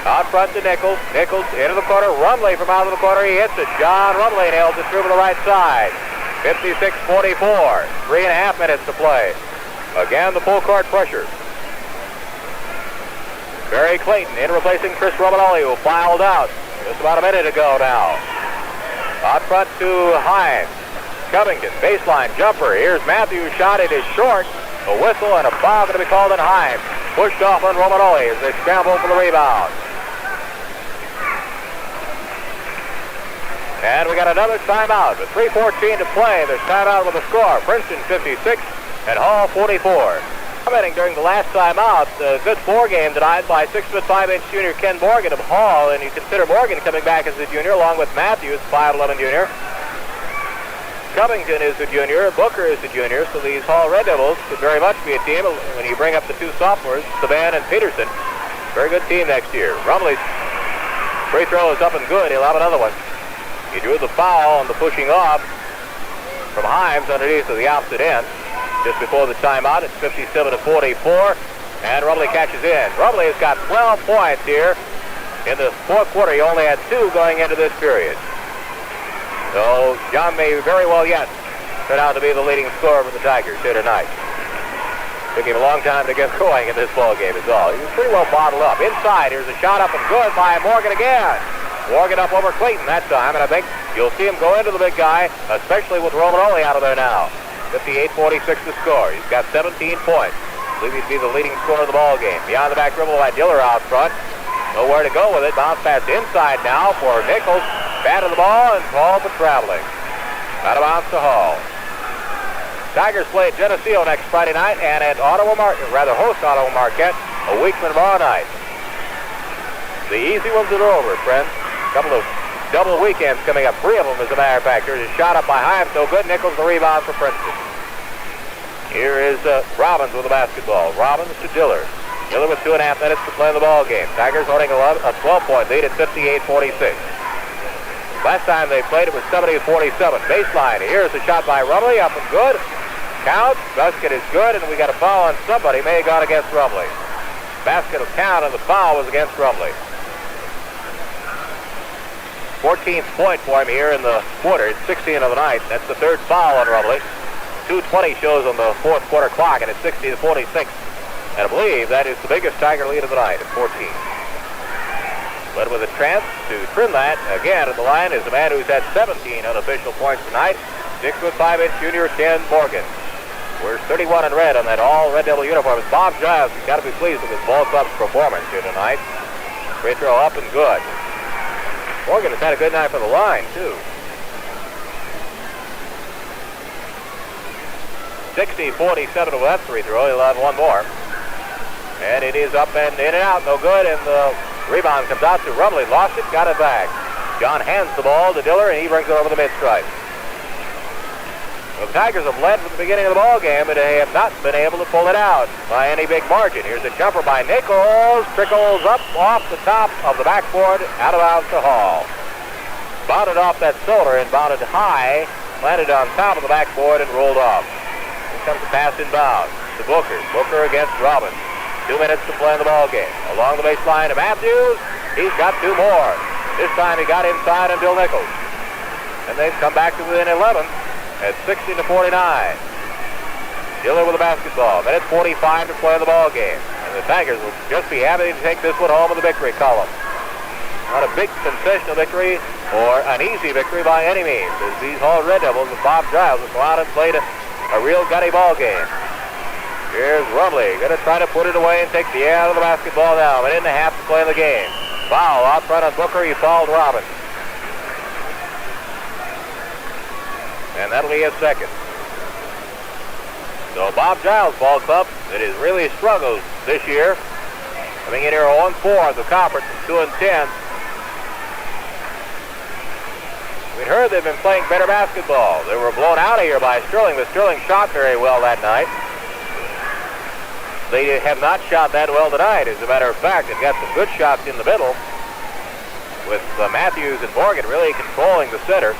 Out front to Nichols. Nichols into the corner. Rumley from out of the corner. He hits it. John Rumley nails it through to the right side. 56-44. 3.5 minutes to play. Again, the full court pressure. Barry Clayton in replacing Chris Romanelli, who filed out just about a minute ago now. Out front to Hines. Covington, baseline jumper. Here's Matthews' shot. It is short. A whistle and a foul going to be called on Hines. Pushed off on Romanelli as they scramble for the rebound. And we got another timeout with 3:14 to play. There's timeout with a score. Princeton 56 and Hall 44. Commenting during the last timeout, a good floor game tonight by 6'5" junior Ken Morgan of Hall, and you consider Morgan coming back as a junior along with Matthews, 5'11" junior. Covington is the junior, Booker is the junior, so these Hall Red Devils could very much be a team when you bring up the two sophomores, Saban and Peterson. Very good team next year. Rumley's free throw is up and good. He'll have another one. He drew the foul on the pushing off from Himes underneath to the opposite end. Just before the timeout, it's 57-44, and Rumley catches in. Rumley has got 12 points here. In the fourth quarter, he only had 2 going into this period. So John may very well yet turn out to be the leading scorer for the Tigers here tonight. Took him a long time to get going in this ball game is all. He was pretty well bottled up. Inside, here's a shot up and good by Morgan again. Morgan up over Clayton that time, and I think you'll see him go into the big guy, especially with Romanelli out of there now. 58-46 to score. He's got 17 points. I believe he'd be the leading scorer of the ball game. Beyond the back dribble by Diller out front. Nowhere to go with it. Bounce pass inside now for Nichols. Batted the ball and called for traveling. Out of bounds to Hall. Tigers play at Geneseo next Friday night and at host Ottawa Marquette a week from tomorrow night. The easy ones are over, friends. A couple of double weekends coming up. 3 of them, as a matter of fact. Here's a shot up by Himes. No good. Nichols the rebound for Princeton. Here is Robbins with the basketball. Robbins to Diller. Diller with 2.5 minutes to play in the ball game. Tigers holding a 12-point lead at 58-46. Last time they played, it was 70-47. Baseline. Here's a shot by Rumley. Up and good. Count. Basket is good, and we got a foul on somebody. May have gone against Rumley. Basket will count, and the foul was against Rumley. 14th point for him here in the quarter. It's 16 of the night. That's the 3rd foul on Rumley. 2:20 shows on the 4th quarter clock, and it's 60-46. And I believe that is the biggest Tiger lead of the night at 14. Led with a chance to trim that. Again at the line is the man who's had 17 unofficial points tonight. 6'5" junior Ken Morgan. Wears 31 in red on that all Red Devil uniform. It's Bob Giles. He's got to be pleased with his ball club's performance here tonight. Free throw up and good. Morgan has had a good night for the line, too. 60-47 with that free throw. He'll have one more. And it is up and in and out. No good. And the rebound comes out to Rumley. Lost it. Got it back. John hands the ball to Diller, and he brings it over the mid-stripe. Well, the Tigers have led from the beginning of the ball game, but they have not been able to pull it out by any big margin. Here's a jumper by Nichols. Trickles up off the top of the backboard. Out of bounds to Hall. Bounded off that shoulder and bounded high. Landed on top of the backboard and rolled off. Here comes the pass inbound to Booker. Booker against Robbins. 2 minutes to play in the ball game. Along the baseline to Matthews. He's got 2 more. This time he got inside on Bill Nichols. And they've come back to within 11 at 60-49. Diller with the basketball. Minute 45 to play in the ball game. And the Tigers will just be happy to take this one home in the victory column. Not a big sensational victory or an easy victory by any means, as these Hall Red Devils with Bob Giles have gone out and played a real gutty ball game. Here's Rumley, going to try to put it away and take the air out of the basketball now. Minute and a half to play in the game. Foul out front on Booker. He fouled Robbins. And that'll be his second. So Bob Giles' ball club that has really struggled this year. Coming in here 0-4 in the conference and 2-10. We'd heard they've been playing better basketball. They were blown out of here by Sterling, but Sterling shot very well that night. They have not shot that well tonight. As a matter of fact, they've got some good shots in the middle, with Matthews and Morgan really controlling the center.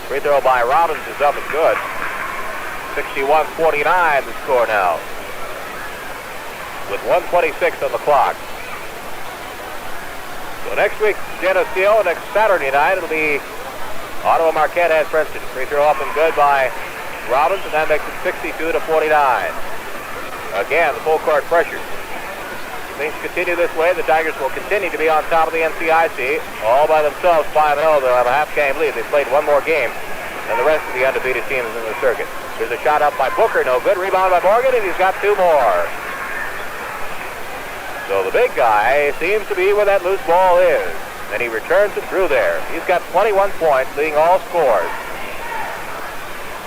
Free throw by Robbins is up and good. 61-49 the score now, with 1:26 on the clock. So next week, Geneseo. Next Saturday night, it'll be Ottawa Marquette at Princeton. Free throw up and good by Robbins, and that makes it 62-49. Again, the full court pressure. If things continue this way, the Tigers will continue to be on top of the NCIC, all by themselves, 5-0. They'll have a half-game lead. They've played one more game than the rest of the undefeated teams in the circuit. There's a shot up by Booker, no good. Rebound by Morgan, and he's got two more. So the big guy seems to be where that loose ball is, and he returns it through there. He's got 21 points, leading all scores.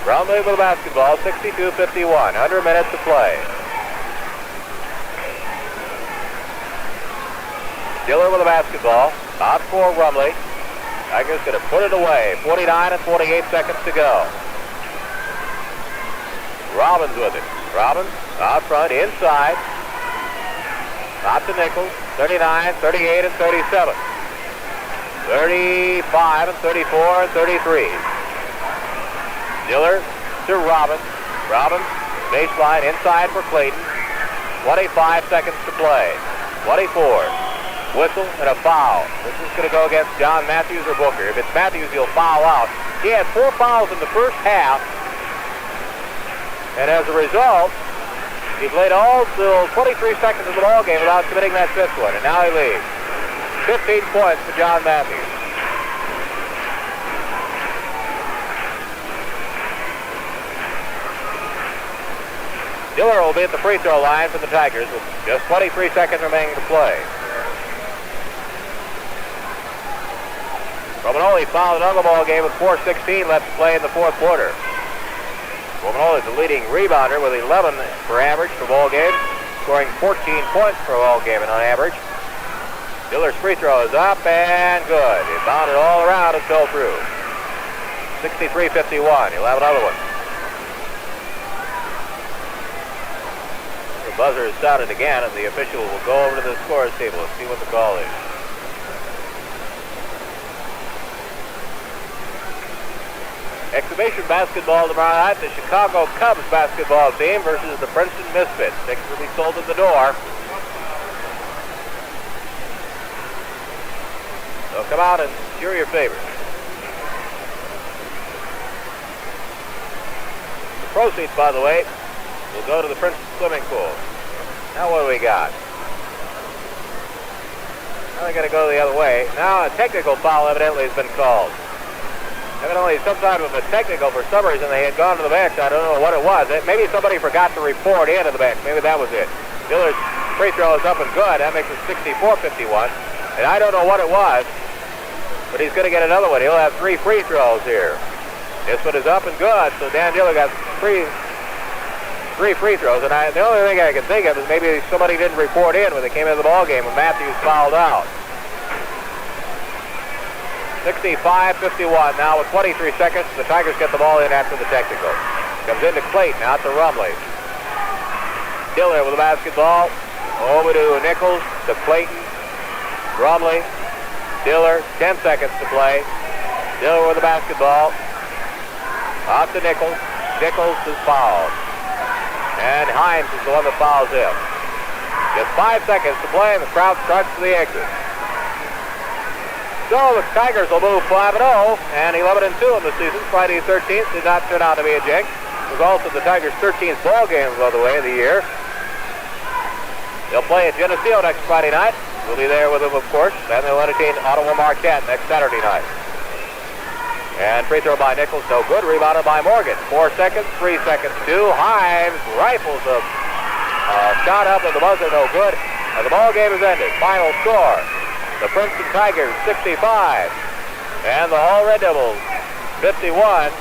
Bromley with the basketball, 62-51, under a minute to play. Diller with the basketball, out for Rumley. Tigers going to put it away. 49 and 48 seconds to go. Robbins with it. Robbins out front, inside. Out to Nichols. 39, 38, and 37. 35 and 34 and 33. Diller to Robbins. Robbins, baseline, inside for Clayton. 25 seconds to play. 24. Whistle and a foul. This is going to go against John Matthews or Booker. If it's Matthews, he'll foul out. He had 4 fouls in the first half, and as a result, he played all till 23 seconds of the ball game without committing that 5th one, and now he leads. 15 points for John Matthews. Diller will be at the free throw line for the Tigers with just 23 seconds remaining to play. Romanoli fouled another ball game with 4:16 left to play in the 4th quarter. Romanoli is the leading rebounder with 11 per average per ball game, scoring 14 points per ball game on average. Diller's free throw is up and good. He bounded all around and fell through. 63-51. He'll have another one. The buzzer is sounded again, and the official will go over to the scorer's table and see what the call is. Exhibition basketball tomorrow night, the Chicago Cubs basketball team versus the Princeton Misfits. Tickets will be sold at the door. So come out and cheer your favorites. The proceeds, by the way, will go to the Princeton swimming pool. Now what do we got? Now they're going to go the other way. Now a technical foul evidently has been called. Evidently some type of a technical for some reason. They had gone to the bench. I don't know what it was. Maybe somebody forgot to report into the bench. Maybe that was it. Diller's free throw is up and good. That makes it 64-51. And I don't know what it was, but he's going to get another one. He'll have 3 free throws here. This one is up and good, so Dan Diller got three free throws. And the only thing I can think of is maybe somebody didn't report in when they came into the ball game when Matthews fouled out. 65-51 now with 23 seconds. The Tigers get the ball in after the technical. Comes into Clayton, out to Rumley. Diller with the basketball. Over to Nichols, to Clayton. Rumley. Diller, 10 seconds to play. Diller with the basketball. Out to Nichols. Nichols is fouled. And Himes is the one that fouls him. Just 5 seconds to play, and the crowd starts to the exit. So the Tigers will move 5-0 and 11-2 in the season. Friday the 13th did not turn out to be a jinx. It was also the Tigers' 13th ball game, by the way, of the year. They'll play at Geneseo next Friday night. We'll be there with them, of course. And they'll entertain Ottawa Marquette next Saturday night. And free throw by Nichols, no good. Rebounded by Morgan. 4 seconds, 3 seconds, 2. Himes rifles a shot up at the buzzer, no good. And the ball game is ended. Final score. The Princeton Tigers 65 and the Hall Red Devils 51.